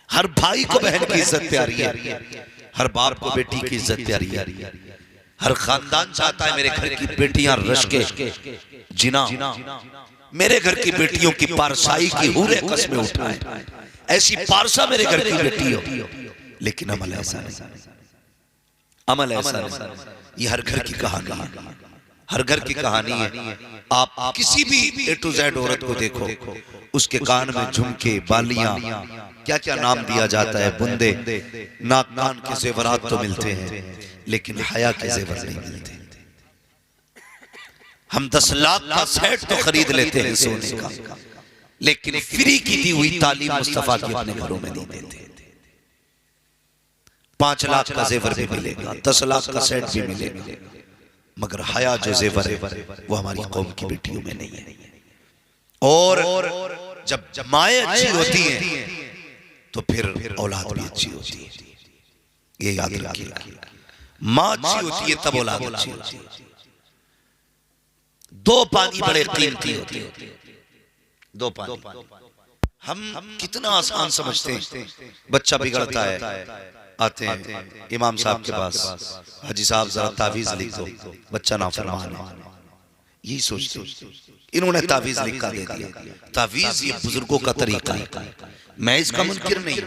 हर भाई को बहन की इज्जत प्यारी है, हर बाप को बेटी की इज्जत प्यारी है, हर खानदान चाहता है मेरे घर की बेटियां रश्के जिना, मेरे घर की बेटियों की पारसाई की हूरे कस्में उठाए, ऐसी पारसा मेरे घर की बेटी हो। लेकिन अमल ऐसा नहीं, अमल ऐसा नहीं। ये हर घर की कहानी है, हर घर की कहानी है। आप किसी भी ए टू जेड औरत को देखो, उसके कान में झुमके, बालियां, क्या क्या नाम दिया जाता है, बुंदे, नाक कान के जेवरात तो मिलते हैं, लेकिन हया के जेवर नहीं मिलते। हम 10 लाख का सेट तो खरीद लेते हैं सोने का, लेकिन फ्री की दी हुई तालीम मुस्तफा की अपने घरों में नहीं देते। 5 लाख का जेवर भी मिलेगा, 10 लाख का सेट भी मिलेगा, मगर हया जो जेवर है वो हमारी कौम की बेटियों में नहीं है। और जब माएँ अच्छी होती हैं तो फिर औलाद भी अच्छी होती है, ये याद रखिएगा। माँ अच्छी होती है तब औलाद अच्छी होती है। 2 पानी बड़े कीमती होते हैं, 2 पानी। हम कितना आसान समझते हैं। बच्चा बिगड़ता है, आते हैं इमाम साहब के पास, हाजी साहब जरा तावीज लिख दो, बच्चा नाफरमान है, यही सोचते। इन्होंने तावीज लिखा दे दिया। तावीज ये बुजुर्गों का तरीका है, मैं इसका मुनकिर नहीं,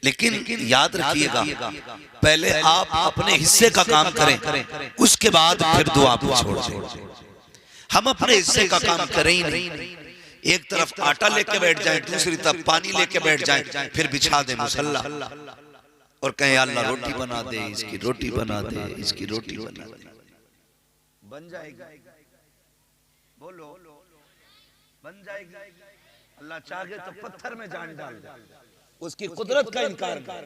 लेकिन याद रखिएगा पहले आप अपने हिस्से का काम करें, उसके बाद फिर दुआ को छोड़ दें। हम अपने हिस्से का काम करें ही नहीं, एक तरफ आटा लेके बैठ जाएं, दूसरी तरफ पानी लेके बैठ जाएं, फिर बिछा दें मुसल्ला और कहें अल्लाह रोटी बना दे, इसकी रोटी बना दे, इसकी रोटी बना दे। बन जाएगा, बोलो बन जाएगी। अल्लाह चाहे तो पत्थर में जान डाल दे, उसकी कुदरत का इनकार कर।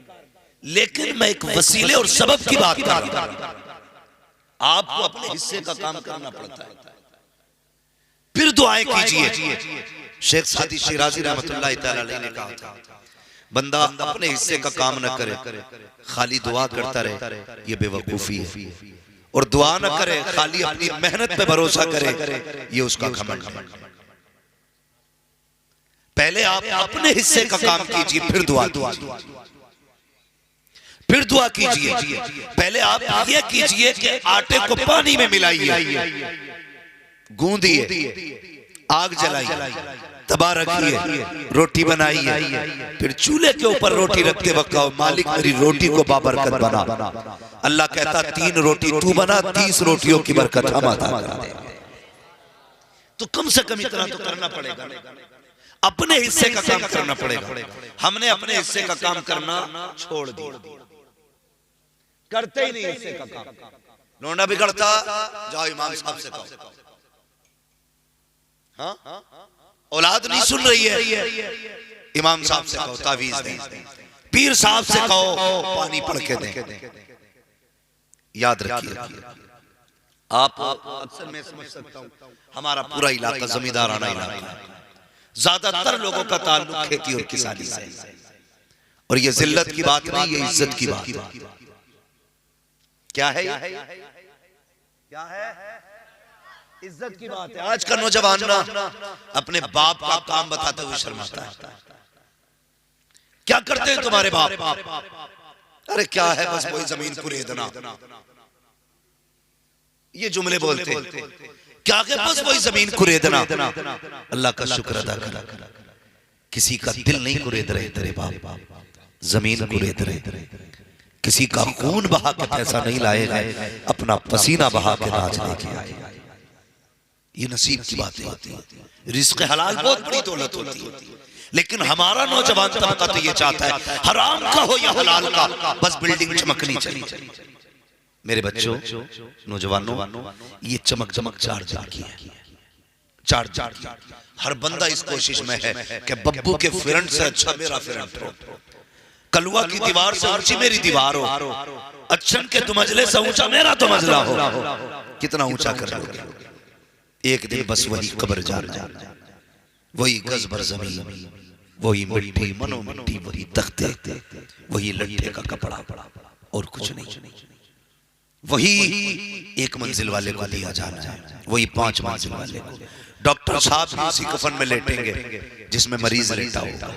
लेकिन मैं एक वसीले और सबब की बात कर रहा हूं। आपको अपने हिस्से का काम करना पड़ता है, फिर दुआएं कीजिए। शेख सादी शिराजी रहमतुल्लाह तआला अलैह ने कहा था, बंदा अपने हिस्से का काम न करे, खाली दुआ करता रहे, ये बेवकूफी है। और दुआ न करे, खाली अपनी मेहनत पे भरोसा करे, ये उसका घमंड है। पहले आप अपने हिस्से का काम कीजिए, फिर दुआ कीजिए, फिर दुआ कीजिए। पहले आप ये कीजिए कि आटे को पानी में मिलाइए, गूंदिए, आग जलाइए, तबा रखिए, रोटी बनाइए, फिर चूल्हे के ऊपर रोटी रखते वक्त कहो, मालिक मेरी रोटी को बाबरकत बना। अल्लाह कहता 3 रोटी तू बना, 30 रोटियों की बरकत हम अता कर देंगे। तो कम से कम इतना तो करना पड़ेगा, अपने हिस्से का काम करना पड़ेगा। हमने अपने हिस्से का काम करना छोड़ दिया, करते ही नहीं हिस्से का काम। लोंडा बिगड़ता, जाओ इमाम साहब से कहो। हाँ, औलाद नहीं सुन रही है, इमाम साहब से कहो तावीज दें, पीर साहब से कहो पानी पढ़ के दें। याद रखिए, आप अक्सर मैं समझ सकता हूं, हमारा पूरा इलाका जमींदाराना इलाका है, ज्यादातर लोगों का ताल्लुक खेती और किसानी से। और ये जिल्लत की बात नहीं, ये इज्जत की बात है। क्या है, क्या है? इज्जत की बात है। आज का नौजवान ना अपने बाप का काम बताते हुए शर्माता है। क्या करते हैं तुम्हारे बाप? अरे क्या है, बस वही जमीन कुरेदना, ये जुमले बोलते हैं। क्या है, बस वही जमीन कुरेदना। अल्लाह का शुक्र अदा कर, किसी का दिल नहीं कुरेद रहे तेरे बाप, जमीन कुरेद रहे। किसी का खून बहा के पैसा नहीं लाएगा, अपना पसीना बहा के नाच लेके आए। ये नसीब की बातें होती है। रिज़्क़ हलाल बहुत बड़ी दौलत होती है, लेकिन हमारा नौजवान तबका तो ये चाहता है हराम का हो या हलाल का, बस बिल्डिंग चमकनी चाहिए। मेरे बच्चों, नौजवानों, ये चमक चमक चार की है, चार। हर बंदा इस कोशिश में है कि बब्बू के फ्रंट से अच्छा मेरा फ्रंट हो, कलुआ की दीवार से ऊंची मेरी दीवार हो, अच्छन के तुमजले से ऊंचा मेरा तुमजला हो। कितना ऊंचा कर लोगे? एक दिन बस वही कब्र जाना, वही गज भर जमीन, वही मिट्टी मनो मिट्टी, वही तख्ते, वही लट्ठे का कपड़ा, और कुछ नहीं। वही 1 मंजिल वाले को दिया जाना है, वही 5 मंजिल वाले को। डॉक्टर साहब भी उसी कफन में लेटेंगे जिसमें मरीज लेटा होगा।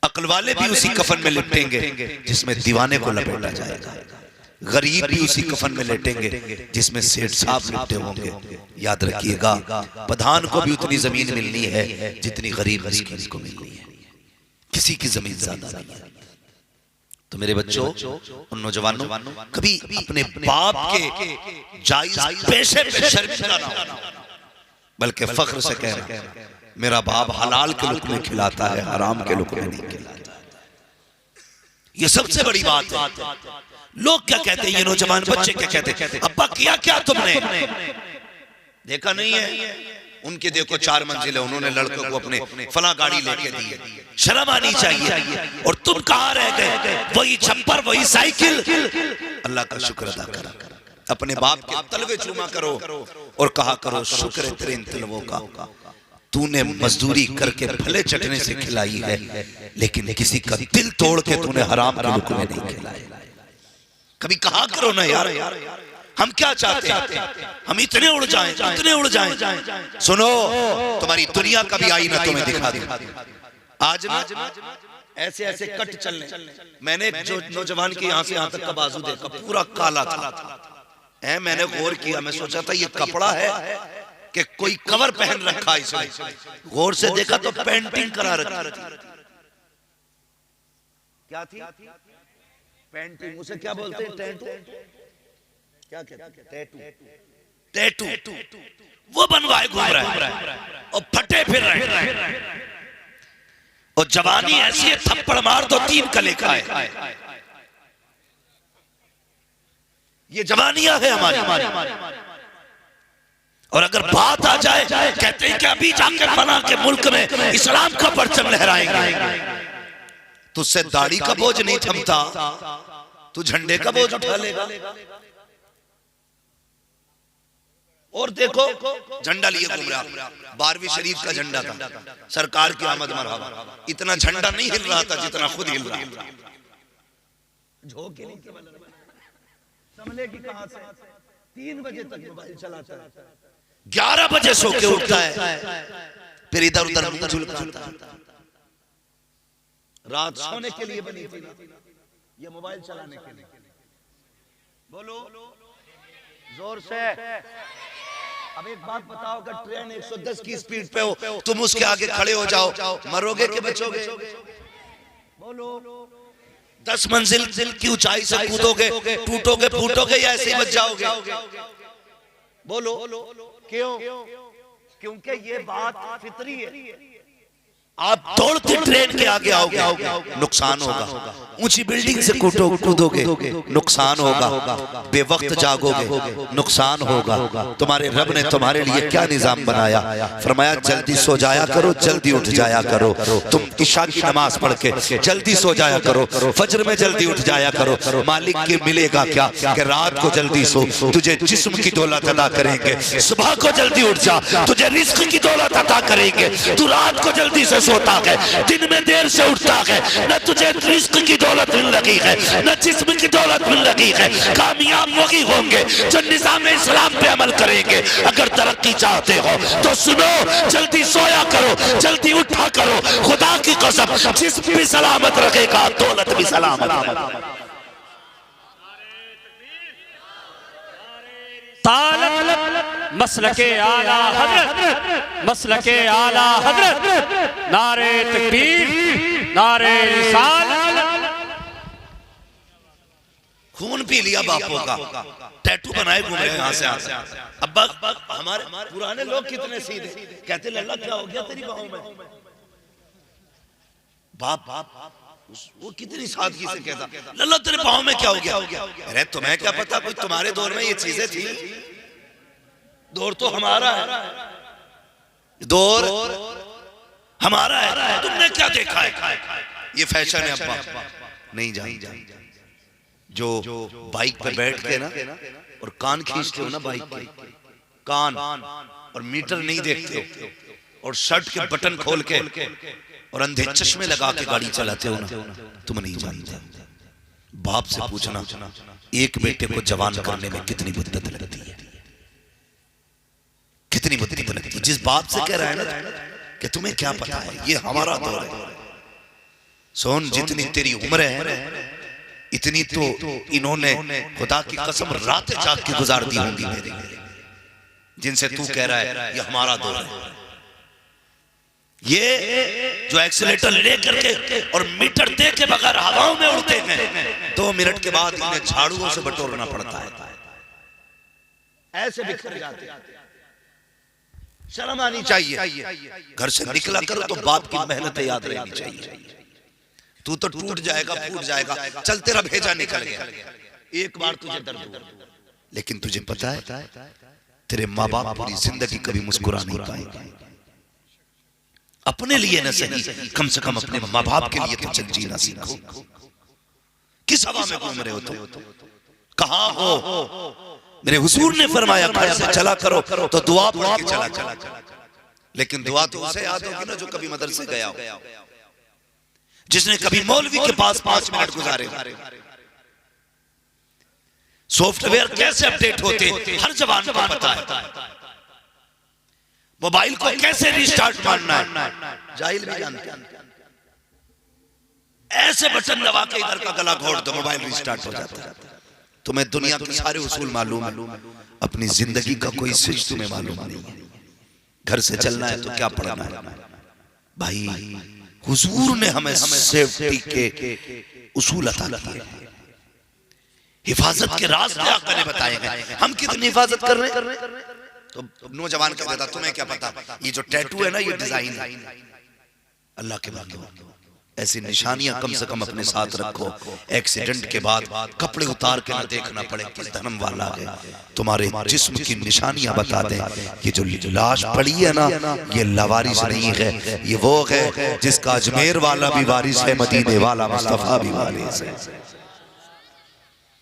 अक्ल वाले भी उसी कफन में लिपटेंगे जिसमें दीवाने को लपेटा जाएगा, गरीब भी उसी कफन में लेटेंगे जिसमें सेठ साहब लिपटे होंगे। याद रखिएगा, प्रधान को भी उतनी जमीन मिलनी है जितनी गरीब मिस्कीन को मिलनी है, किसी की जमीन ज्यादा नहीं है। तो मेरे बच्चों, उन नौजवानों, कभी अपने बाप के जायज पैसे पे शर्मिंदा ना हो, बल्कि फख्र से कहना मेरा बाप हलाल के लुक़्मे खिलाता है, हराम के लुक़्मे नहीं खिलाता। ये सबसे बड़ी बात है। लोग क्या कहते हैं, ये नौजवान बच्चे क्या कहते हैं, अब्बा किया क्या तुमने, देखा नहीं है उनके, देखो 4 मंजिल है, उन्होंने लड़कों को अपने फला गाड़ी लेके दी है, शर्म आनी चाहिए। और तुम कहाँ रह गए, वही छप्पर वही साइकिल। अल्लाह का शुक्र अदा करा, अपने बाप के तलवे चूमा करो और कहा करो शुक्र है तेरे इन तलवों का, तूने मजदूरी करके भले चटने से खिलाई है, लेकिन किसी का दिल तोड़ के तूने हराम के लुक़्मे नहीं खिलाए। कभी कहा करो ना यार, हम क्या चाहते हैं, हम इतने उड़ जाएं, इतने उड़ जाएं। सुनो, तुम्हारी दुनिया का भी आईना तुम्हें दिखा दे। आज ना ऐसे ऐसे कट चलने, मैंने जो नौजवान के यहाँ से यहाँ तक का बाजू देखा पूरा काला था, मैंने गौर किया, मैं सोचा था ये कपड़ा है कि कोई कवर पहन रखा इसने, गौर से देखा तो पेंटिंग करा रखी। क्या थी पेंटिंग, उसे क्या बोलते हैं, टैटू, क्या कहते हैं, टैटू, टैटू वो बनवाए घूम रहा है और फटे फिर रहे हैं। और जवानी ऐसी है, थप्पड़ मार दो 3 कले का है। ये जवानियां है हमारी। और अगर बात आ जाए, कहते हैं कि अभी जाकर फलां के मुल्क में इस्लाम का परचम लहराएंगे, तुझसे दाढ़ी का बोझ नहीं थमता, तू झंडे का बोझ उठा लेगा। और देखो झंडा लिए घूम रहा, 12वीं शरीफ का झंडा था, सरकार की आमद मरहबा, इतना झंडा नहीं हिल रहा था जितना खुद हिल रहा था। की कहां से 3 बजे तक मोबाइल चलाता है, 11 बजे सो के उठता है, फिर इधर उधर मुंह झुलकाता है। रात सोने के लिए बनी थी, ये मोबाइल चलाने के लिए। बोलो जोर से। अब एक बात बताओ, अगर ट्रेन 110 की स्पीड पे हो, तुम उसके आगे खड़े हो जाओ, मरोगे कि बचोगे? बोलो। 10 मंजिल की ऊंचाई से कूदोगे, टूटोगे फूटोगे या ऐसे ही बच जाओगे? बोलो क्यों? क्योंकि ये बात फितरी है। आप दौड़ते ट्रेन के आगे आओगे, नुकसान होगा। ऊंची बिल्डिंग से कूदोगे, नुकसान होगा। बेवक्त जागोगे, नुकसान होगा। तुम्हारे रब ने तुम्हारे लिए क्या निजाम बनाया, फरमाया जल्दी सो जाया करो, जल्दी उठ जाया करो। तुम इशा की नमाज पढ़ के जल्दी सो जाया करो, फजर में जल्दी उठ जाया करो। मालिक के मिलेगा क्या कि रात को जल्दी सो, तुझे जिस्म की दौलत अदा करेंगे। सुबह को जल्दी उठ जा, तुझे रिस्क की दौलत अदा करेंगे। तू रात को जल्दी से सोता है, दिन में देर से उठता है, न तुझे रिस्क की दौलत मिल रही है, न जिस्म की दौलत मिल रही है। कामयाब वही होंगे जो निज़ाम इस्लाम पे अमल करेंगे। अगर तरक्की चाहते हो तो सुनो, जल्दी सोया करो, जल्दी उठा करो। खुदा की कसम, जिस्म भी सलामत रखेगा, दौलत भी सलामत। मसलके आला हजरत, मसलके आला हजरत, नारे तकबीर, नारे रिसालत। खून पी लिया बापों का, टैटू बनाए घूम रहे यहाँ से। अब्बा, हमारे पुराने लोग कितने सीधे, कहते लल्ला क्या हो गया तेरी बाहों में? बाप वो कितनी सादगी से कहता, लल्ला तेरे बाहों में क्या हो गया? अरे तुम्हें क्या पता, कोई तुम्हारे दौर में ये चीजें थी? दौर तो हमारा है, दौर हमारा है। तुमने क्या देखा है? ये फैशन है अब्बा। नहीं जान, जो बाइक पे बैठ के ना और कान खींचते हो ना, बाइक के कान, और मीटर नहीं देखते और शर्ट के बटन खोल के और अंधे चश्मे लगा के गाड़ी चलाते हो ना, तुम नहीं जानते। बाप से पूछना, एक बेटे को जवान करने में कितनी मुद्दत लगती है, कितनी मुद्दत लगती है। जिस बाप से कह रहा है ना कि तुम्हें क्या पता है, ये हमारा दौर है। सोन जितनी तेरी उम्र है इतनी तो इन्होंने खुदा की कसम रातें जाग के गुजार दी होंगी मेरी, जिनसे तू कह रहा है ये हमारा दौर है। ये जो एक्सीलेटर लेकर के और मीटर दे के बगैर हवाओं में उड़ते हैं, 2 मिनट के बाद इन्हें झाड़ुओं से बटोरना पड़ता है, ऐसे बिखर जाते हैं। शर्म आनी चाहिए। घर से निकला करो तो बाप की मेहनतें याद रहनी चाहिए। तू तो टूट जाएगा, फूट जाएगा, चल तेरा भेजा निकल गया, एक बार तुझे दर्द हुआ, लेकिन तुझे पता है तेरे माँ बाप पूरी जिंदगी कभी मुस्कुरा नहीं पाएंगे। अपने लिए न सही, कम से कम अपने माँ बाप के लिए तो चल जीना सीखो। किस हवा में घूम रहे हो तुम? कहां हो? मेरे हुजूर ने फरमाया घर से चला करो तो दुआ पढ़ के चला चला, लेकिन दुआ तो उसे याद होगी ना जो कभी मदरसे गया हो, जिसने कभी मौलवी के पास 5 मिनट गुजारे। सॉफ्टवेयर कैसे अपडेट होते हर जवान को पता है, मोबाइल को कैसे रिस्टार्ट मारना है जाहिल भी जानते हैं। ऐसे बटन दबा के इधर का गला घोट दो, मोबाइल रिस्टार्ट हो जाता है। तुम्हें दुनिया के सारे उसूल मालूम है, अपनी जिंदगी का कोई स्विच तुम्हें मालूम नहीं। घर से चलना है तो क्या पढ़ना है भाई? हुजूर ने हमें सेफ्टी के उसूल अता किए, हिफाजत के राज आका ने बताए गए। हम कितनी हिफाजत कर रहे हैं? तो नौजवान कह देता तुम्हें क्या पता, ये जो टैटू है ना ये डिजाइन है। अल्लाह के बाकी ऐसी निशानियां कम से कम अपने साथ रखो। एक्सीडेंट के बाद कपड़े उतार के ना देखना पड़े किस धर्म वाला है, तुम्हारे जिस्म की निशानियां बता दे। ये जो लाश पड़ी है ना ये लावारिस नहीं है, ये वो है जिसका अजमेर वाला भी वारिस है, मदीने वाला मुस्तफा भी वारिस है।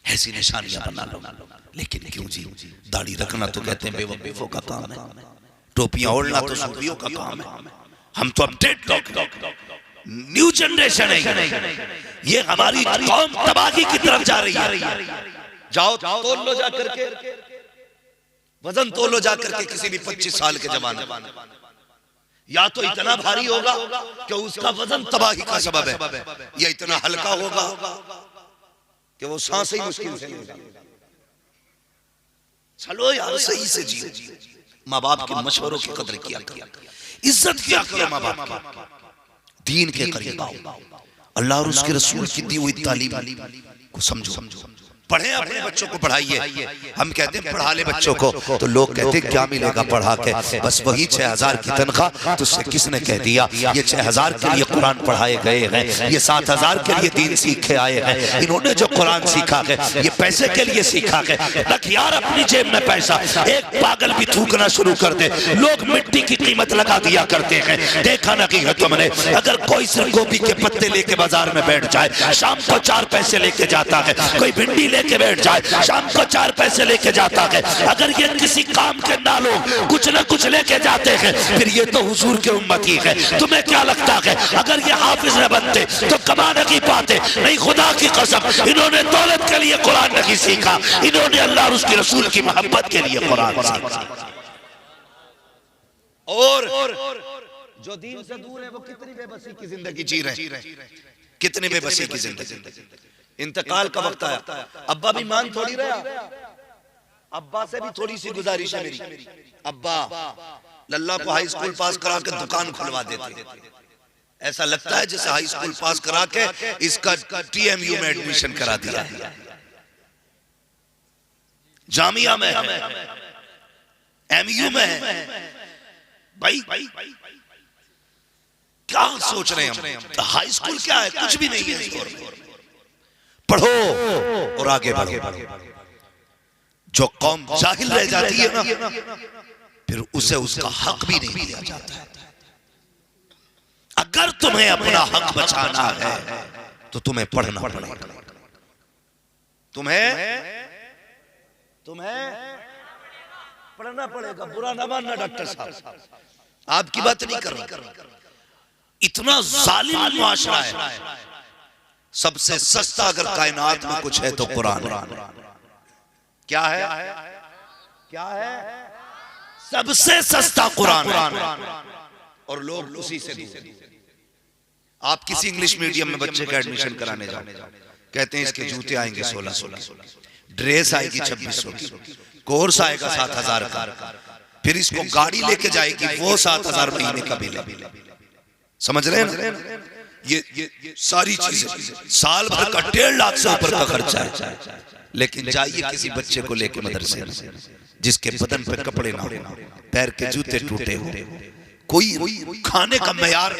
ऐसी निशानियां बना लो। लेकिन क्यों जी, दाढ़ी रखना तो कहते हैं बेवकूफों का काम है, टोपियां ओढ़ना तो सूफियों का काम है। हम तो अपडेट लोग, न्यू जनरेशन है, ये हमारी कौम तबाही की तरफ जा रही है। जाओ तोल लो जाकर के, वजन तोलो जाकर के किसी भी 25 साल के जवान, या तो इतना भारी होगा कि उसका वजन तबाही का सबब है, या इतना हल्का होगा कि वो सांस ही मुश्किल से लेगा। चलो यार सही से जियो, माँ बाप के मशवरों की कदर किया करो, इज्जत किया करो माँ बाप की, दीन के करीब आओ, अल्लाह और उसके रसूल की दी हुई तालीम को समझो। पढ़े अपने बच्चों को पढ़ाइए। हम कहते हैं पढ़ा ले बच्चों को, तो लोग कहते हैं क्या मिलेगा पढ़ा के, बस वही 6000 की तनख्वाह। तुझसे किसने कह दिया ये 6000 के लिए कुरान पढ़ाए गए हैं, ये 7000 के लिए दीन सीख के आए हैं। इन्होंने जो कुरान सीखा है ये पैसे के लिए सीखा है। रख यार अपनी जेब में पैसा, एक पागल भी थूकना शुरू कर दे, लोग मिट्टी की कीमत लगा दिया करते हैं। देखा ना कि तुमने, अगर कोई सिर्फ गोभी के पत्ते लेके बाजार में बैठ जाए, शाम को 4 पैसे लेके जाता है, कोई भिंडी लेके बैठ जाए, शाम को 4 पैसे लेके जाता है। अगर ये किसी काम के ना लोग कुछ ना कुछ लेके जाते हैं, फिर ये तो हुजूर के उम्मती है। तुम्हें क्या लगता है अगर ये हाफिज न बनते तो कमा नहीं पाते? नहीं, खुदा की कसम, इन्होंने दौलत के लिए कुरान नहीं सीखा, इन्होंने अल्लाह और उसके रसूल की मोहब्बत के लिए कुरान सीखा। और जो दीन से दूर है वो कितनी बेबसी की जिंदगी जी रहे हैं, कितनी बेबसी की जिंदगी। इंतकाल का वक्त आया, अब्बा भी मान थोड़ी रहा, अब्बा से भी थोड़ी सी गुजारिश है मेरी, अब्बा लल्ला को हाई स्कूल पास करा के दुकान खुलवा देते। ऐसा लगता है जैसे हाई स्कूल पास करा के इसका TMU में एडमिशन करा दिया, जामिया में है, MU में है। भाई क्या सोच रहे हैं हम? हाई स्कूल क्या है? कुछ भी नहीं है। पढ़ो और आगे बढ़ो। जो कौम जाहिल रह जाती है ना, फिर उसे उसका हक भी नहीं दिया जाता है। अगर तुम्हें अपना हक बचाना है तो तुम्हें पढ़ना पड़ेगा, तुम्हें पढ़ना पड़ेगा। बुरा ना मानना डॉक्टर साहब, आपकी बात नहीं कर रहा। इतना जालिम मुआशरा है, सबसे सस्ता अगर कायनात में कुछ है तो कुरान है। क्या है? सबसे सस्ता कुरान है, और लोग उसी से दूर। आप किसी इंग्लिश मीडियम में बच्चे का एडमिशन कराने जाओ, कहते हैं इसके जूते आएंगे 1600, ड्रेस आएगी 2600 की, कोर्स आएगा 7000 का, फिर इसको गाड़ी लेके जाएगी वो 7000 महीने का बिल। समझ रहे हैं ना? ये सारी चीजें साल भर का 1.5 लाख से ऊपर का खर्चा है। लेकिन जाइए किसी बच्चे को लेके मदरसे में जिसके बदन पे कपड़े ना हो, पैर के जूते टूटे हो, कोई खाने का मयार,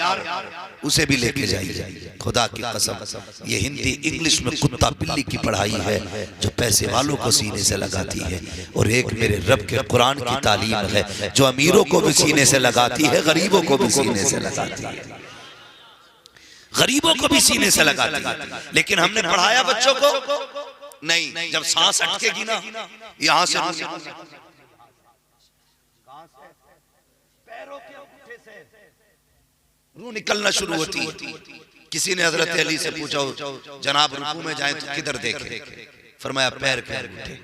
उसे भी लेके जाइए। खुदा की कसम ये हिंदी इंग्लिश में कुत्ता बिल्ली की पढ़ाई है जो पैसे वालों को सीने से लगाती है, और एक मेरे रब के कुरान की तालीम है जो अमीरों को भी सीने से लगाती है, गरीबों को भी सीने से लगाती है, गरीबों को भी सीने से लगाती है। लेकिन हमने पढ़ाया बच्चों को नहीं, जब सांस अटकेगी ना यहां से रूह निकलना शुरू होती है। किसी ने हजरत अली से पूछा जनाब रुकू में जाएं तो किधर देखें, फरमाया पैर के अंगूठे,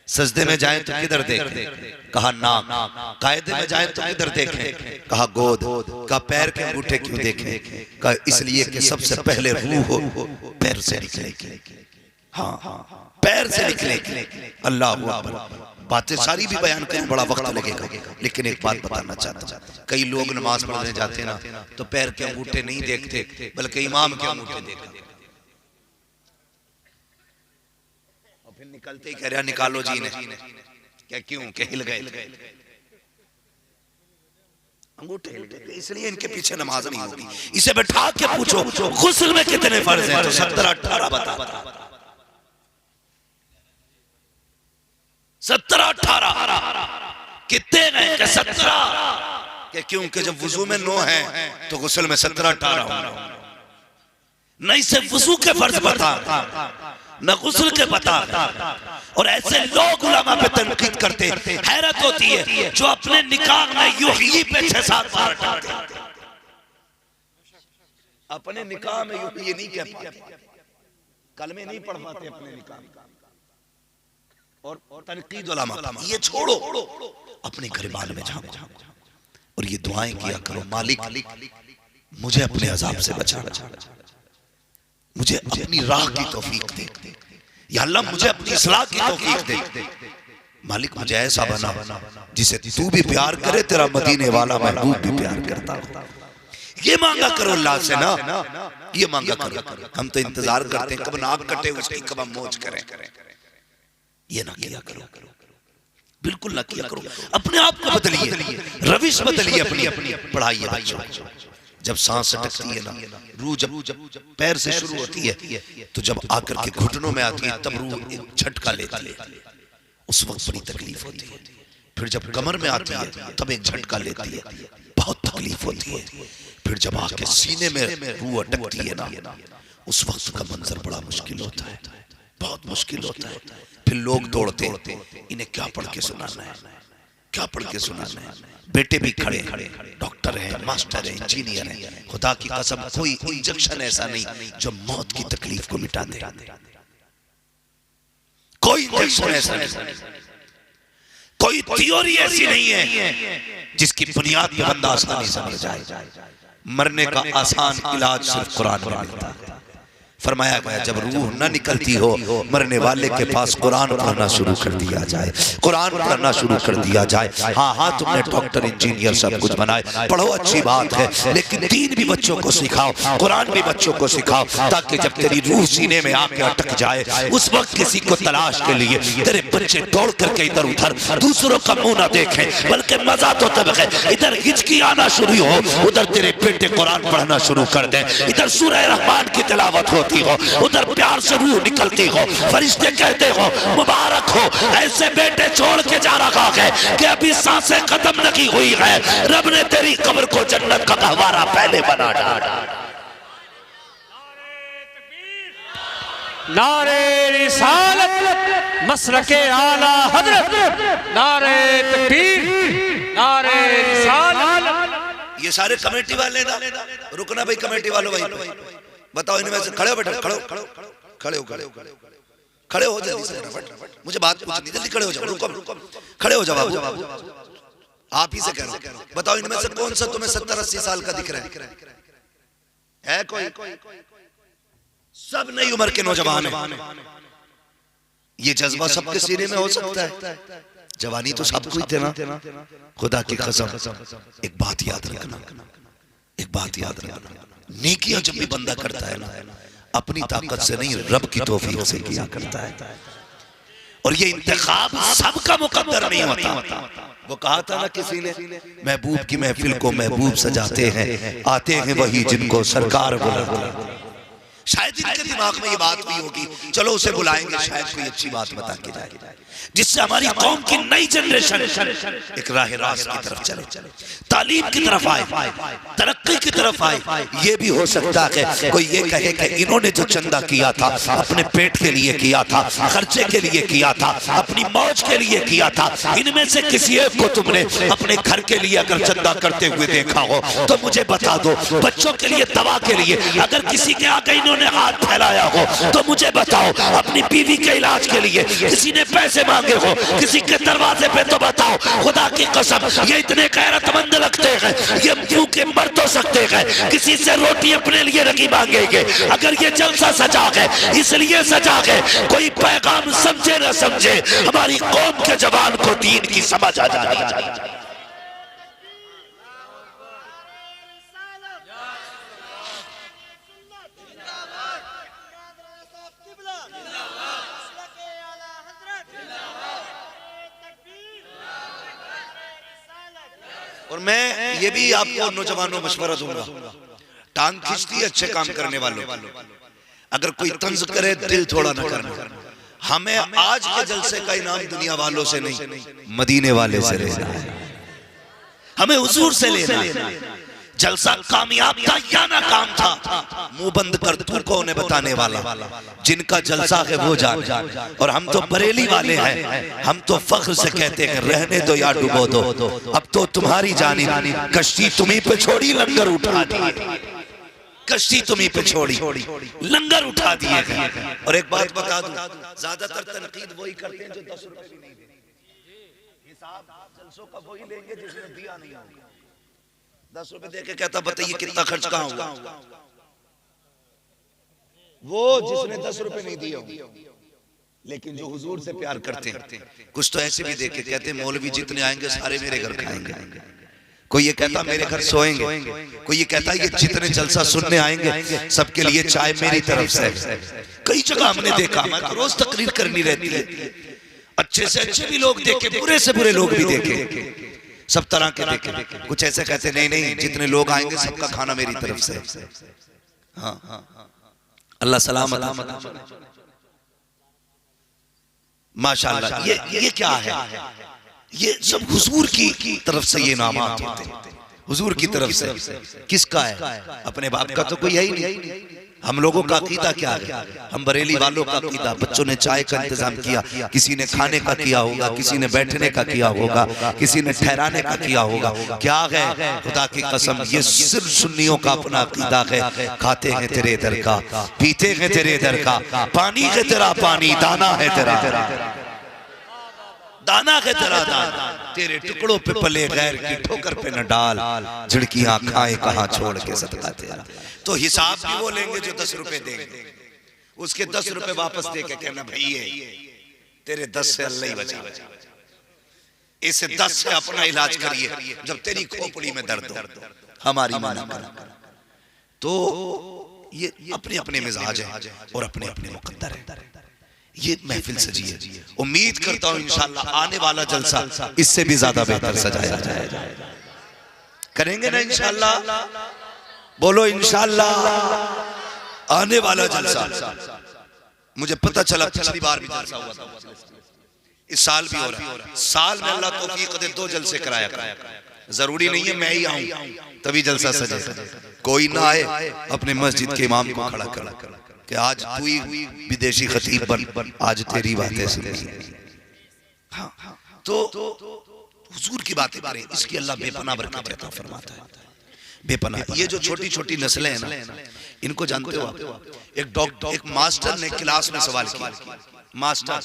सजदे में जाएं तो किधर देखें, कहा नाक, कायदे में जाएं तो किधर देखें, कहा गोद, कहा पैर के अंगूठे क्यों देखें, कहा इसलिए कि सबसे पहले रूह हो पैर से निकलेगी। हाँ पैर से निकलेगी। अल्लाह अकबर। बातें सारी भी बयान करने बड़ा वक्त लगेगा, लेकिन एक बात बताना चाहता हूं, कई लोग नमाज पढ़ने जाते हैं ना तो पैर के अंगूठे नहीं देखते बल्कि इमाम के अंगूठे देखते, और फिर निकलते ही कह रहा निकालो जी ने, क्या क्यों के हिल गए अंगूठे, इसलिए इनके पीछे नमाज नहीं होगी। इसे बैठा के पूछो गुस्ल में कितने फर्ज हैं तो 17-18 बता, 17-18 कितने हैं कि 17 के, क्योंकि जब वुजू में 9 है तो गुस्ल में 17-18 होगा। नहीं से वुजू के फर्ज बता न गुस्ल के बता, और ऐसे लोग उलमा पे तनकीद करते, हैरत होती है जो अपने निकाह में यूं ही पे 6-7 बार डालते, अपने निकाह में यूं ये नहीं कह पाते, कलमे नहीं पढ़ पाते अपने निकाह में, और तनकीद उलमा ये छोड़ो, अपने गिरबान में जाओ और ये दुआएं किया करो, मालिक मुझे अपने अजाब से बचा, मुझे अपनी राह की तौफीक दे, या अल्लाह मुझे अपनी इस्लाह की तौफीक दे, मालिक मुझे ऐसा बना जिसे तू भी प्यार करे, तेरा मदीने वाला महबूब भी प्यार करता हो। ये मांगा करो अल्लाह से ना, ये मांगा करो। हम तो इंतजार करते हैं कब नाक कटे उसकी, कब हम मौज करें, ये ना किया करो, बिल्कुल ना किया करो। अपने आप को बदलिए, रविश बदलिए अपनी, पढ़ाइए बच्चों। जब सांस अटकती है ना, रूह जब पैर से शुरू होती है तो जब आकर के घुटनों में आती है तब रूह एक झटका लेती है, उस वक्त बड़ी तकलीफ होती है। फिर जब कमर में आती है तब एक झटका लेती है, बहुत तकलीफ होती है। फिर जब आके सीने में रूह अटकती है ना, उस वक्त का मंजर बड़ा मुश्किल होता है, बहुत मुश्किल होता है। फिर लोग दौड़ते, इन्हें क्या पढ़ के सुनाना है, क्या पढ़ के सुनाना है। बेटे भी खड़े, डॉक्टर है, मास्टर है, इंजीनियर है, खुदा की कसम कोई इंजेक्शन ऐसा नहीं जो मौत की तकलीफ को मिटा दे, कोई इंजेक्शन ऐसा नहीं, कोई थ्योरी ऐसी नहीं है जिसकी बुनियाद पे बंदा आसानी से मर जाए। मरने का आसान इलाज सिर्फ कुरान में मिलता है। फरमाया गया जब रूह न निकलती हो, मरने वाले के पास कुरान पढ़ना शुरू कर दिया जाए, कुरान पढ़ना शुरू कर दिया जाए। हाँ हाँ तुमने डॉक्टर इंजीनियर सब कुछ बनाए, पढ़ो अच्छी बात है, लेकिन दीन भी बच्चों को सिखाओ, कुरान भी बच्चों को सिखाओ, ताकि जब तेरी रूह सीने में आके अटक जाए उस वक्त किसी को तलाश के लिए तेरे बच्चे दौड़ करके इधर उधर दूसरों का मुंह न देखें, बल्कि मजा तो तब है इधर हिचकी आना शुरू हो, उधर तेरे बेटे कुरान पढ़ना शुरू कर दे, इधर सूरह रहमान की तिलावत होती हो, उधर प्यार से रूह निकलती हो, फरिश्ते कहते हो मुबारक हो, ऐसे बेटे छोड़ के जा रहा है कि अभी सांसें खत्म नहीं हुई है, रब ने तेरी कब्र को जन्नत का गहवारा पहले बना डाला। नारे रिसालत मसलके आला हजरत, नारे तकबीर, नारे रिसालत। ये सारे कमेटी वाले ना, रुकना भाई कमेटी वालों भाई, बताओ इनमें से खड़े हो बेटा, खड़े हो जल्दी से, मुझे बात पूछनी, जल्दी खड़े हो जाओ, रुको खड़े हो जाओ, आप ही से कह रहा हूं, बताओ इनमें से कौन सा तुम्हें 70-80 साल का दिख रहा है? है कोई? सब नई उम्र के नौजवान हैं। ये जज्बा सबके सीने में हो सकता है। जवानी तो सबको ही देना। खुदा की कसम, एक बात याद रखना, एक बात याद रखना, नेकियां जब भी बंदा करता है ना, अपनी ताकत से नहीं, रब की तौफीक से किया करता है। और ये इंतखाब सबका मुकद्दर नहीं होता। वो कहा था ना किसी ने, महबूब की महफिल को महबूब सजाते हैं, आते हैं वही जिनको सरकार बुलाते हैं। शायद इनके दिमाग में ये बात भी होगी, चलो उसे बुलाएंगे, शायद कोई अच्छी बात बता के जाएगी जिससे हमारी कौम की नई जनरेशन एक राह रास्त की तरफ चले, तालीम की तरफ आए, तरक्की की तरफ आए। ये भी हो सकता है कोई ये कहे कि इन्होंने जो चंदा किया था अपने पेट के लिए किया था, खर्चे के लिए किया था, अपनी मौज के लिए किया था। इनमें से किसी एक को तुमने अपने घर के लिए अगर चंदा करते हुए देखा हो तो मुझे बता दो। बच्चों के लिए, दवा के लिए अगर किसी के आगे इन्होंने हाथ फैलाया हो तो मुझे बताओ। अपनी बीवी के इलाज के लिए किसी ने पैसे मांगे हो किसी के दरवाजे पे तो बताओ। खुदा की कसम, ये इतने गैरतमंद लगते हैं, ये मुंह के मर तो सकते हैं, किसी से रोटी अपने लिए नहीं मांगेंगे। अगर ये जलसा सजा है इसलिए सजा है, कोई पैगाम समझे न समझे, हमारी कौम के जवान को दीन की समझ आ जाए। और मैं ये भी आपको नौजवानों मशवरा दूंगा, टांग खींचती है अच्छे काम करने वालों। अगर कोई तंज करे दिल थोड़ा न करना। हमें आज के जलसे का इनाम दुनिया वालों से नहीं, मदीने वाले से लेना है। हमें हुजूर से लेना है। जलसा कामयाब था या नाकाम था, मुंह बंद कर तू कौन है बताने वाला। जिनका जलसा है वो जाने। और हम तो बरेली वाले हैं, हम तो फख्र से कहते हैं रहने दो या डुबो दो, अब तो तुम्हारी जानी कश्ती तुम्ही पे छोड़ी, लंगर उठा दिए। कश्ती तुम्ही पे छोड़ी, लंगर उठा दिए। और एक बात बता दूं, ज्यादातर तनकीद वही करते हैं जो 10 रुपए भी नहीं देते। हिसाब जलसों का वही लेंगे जिसने दिया नहीं होगा। 10 रुपए देके कहता बताइए कितना खर्च कहाँ हुआ। वो जिसने 10 रुपए नहीं दिए। लेकिन जो हुजूर से प्यार करते हैं, कुछ तो ऐसे भी देखे कहते हैं मौलवी जितने आएंगे सारे मेरे घर खाएंगे। कोई ये कहता मेरे घर सोएंगे, कोई ये कहता ये जितने जलसा सुनने आएंगे सबके लिए चाय मेरी तरफ से। कई जगह हमने देखा, हमारे रोज तकरीर करनी रहती है, अच्छे से अच्छे भी लोग देखे, बुरे से बुरे लोग भी देखे, सब तरह के देखे। कुछ ऐसे कहते नहीं नहीं जितने लोग आएंगे सबका खाना मेरी तरफ से। हाँ, अल्लाह सलामत। माशाअल्लाह, ये क्या है? ये सब हुजूर की तरफ से ये नाम आते थे, हुजूर की तरफ से। किसका है? अपने बाप का तो कोई है ही नहीं। हम लोगों का अकीदा क्या है? हम बरेली वालों का अकीदा, बच्चों ने चाय का इंतजाम किया, किसी ने खाने का किया होगा, किसी ने बैठने का किया होगा, किसी ने ठहराने का किया होगा। क्या है? खुदा की कसम, ये सिर्फ सुन्नियों का अपना अकीदा है। खाते हैं तेरे दर का, पीते हैं तेरे दर का, पानी है तेरा पानी, दाना है तेरा दाना है तेरा दाना, तेरे टुकड़ों पे पले गैर की ठोकर पे न डाल, झिड़कियां खाए कहाँ छोड़ के सदका तेरा। तो हिसाब भी वो लेंगे जो 10 रुपए देंगे, उसके 10 रुपए वापस दे के कहना भैया तेरे 10 से अल्लाह ही बचा, इसे 10 से अपना इलाज करिए जब तेरी खोपड़ी में दर्द हो, हमारी माना कर। तो ये अपने अपने मिजाज है और अपने अपने मुकद्दर है। ये महफिल सजी है, उम्मीद करता हूं इंशाअल्लाह आने वाला जलसा इससे भी ज्यादा बेहतर सजाया जाएगा। करेंगे ना इंशाअल्लाह? बोलो इंशाअल्लाह। आने वाला जलसा, मुझे पता चला पिछली बार भी जलसा हुआ था, इस साल भी हो रहा है। साल में अल्लाह तौफीक दे 2 जलसे कराया। जरूरी नहीं है मैं ही आऊं तभी जलसा सजे, कोई ना आए अपने मस्जिद के इमाम को खड़ा कर कि आज तू ही विदेशी खतीब बन, आज तेरी बातें सुनी। हाँ, तो हुजूर की बातें करें, इसकी अल्लाह बेपनाह बरकत अता फरमाता है, बेपनाह। ये जो छोटी छोटी नस्लें हैं ना, इनको जानते हो आप? एक मास्टर ने क्लास में सवाल किया, मास्टर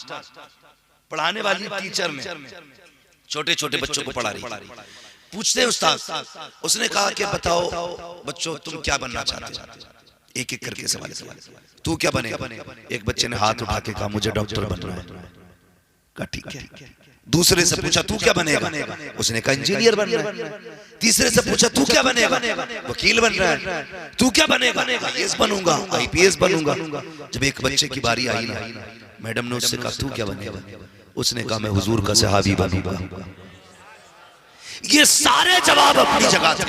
पढ़ाने वाली टीचर ने छोटे छोटे बच्चों को पढ़ा रही, पूछते हैं उस्ताद, उसने कहा कि बताओ बच्चों तुम क्या बनना चाहते हो? एक एक करके सवाल सवाल, तू क्या बनेगा? एक बच्चे ने हाथ उठा के कहा मुझे डॉक्टर बनना है। कहा ठीक है। दूसरे से पूछा तू क्या बनेगा? उसने कहा इंजीनियर बनना है। तीसरे से पूछा तू क्या बनेगा? वकील बन रहा है। तू क्या बनेगा? आईएएस बनूंगा, आईपीएस बनूंगा। जब एक बच्चे की बारी आई ना, मैडम ने उससे कहा तू क्या बनेगा? उसने कहा मैं हुजूर का सहाबी बनूंगा। ये सारे जवाब अपनी जगह थे,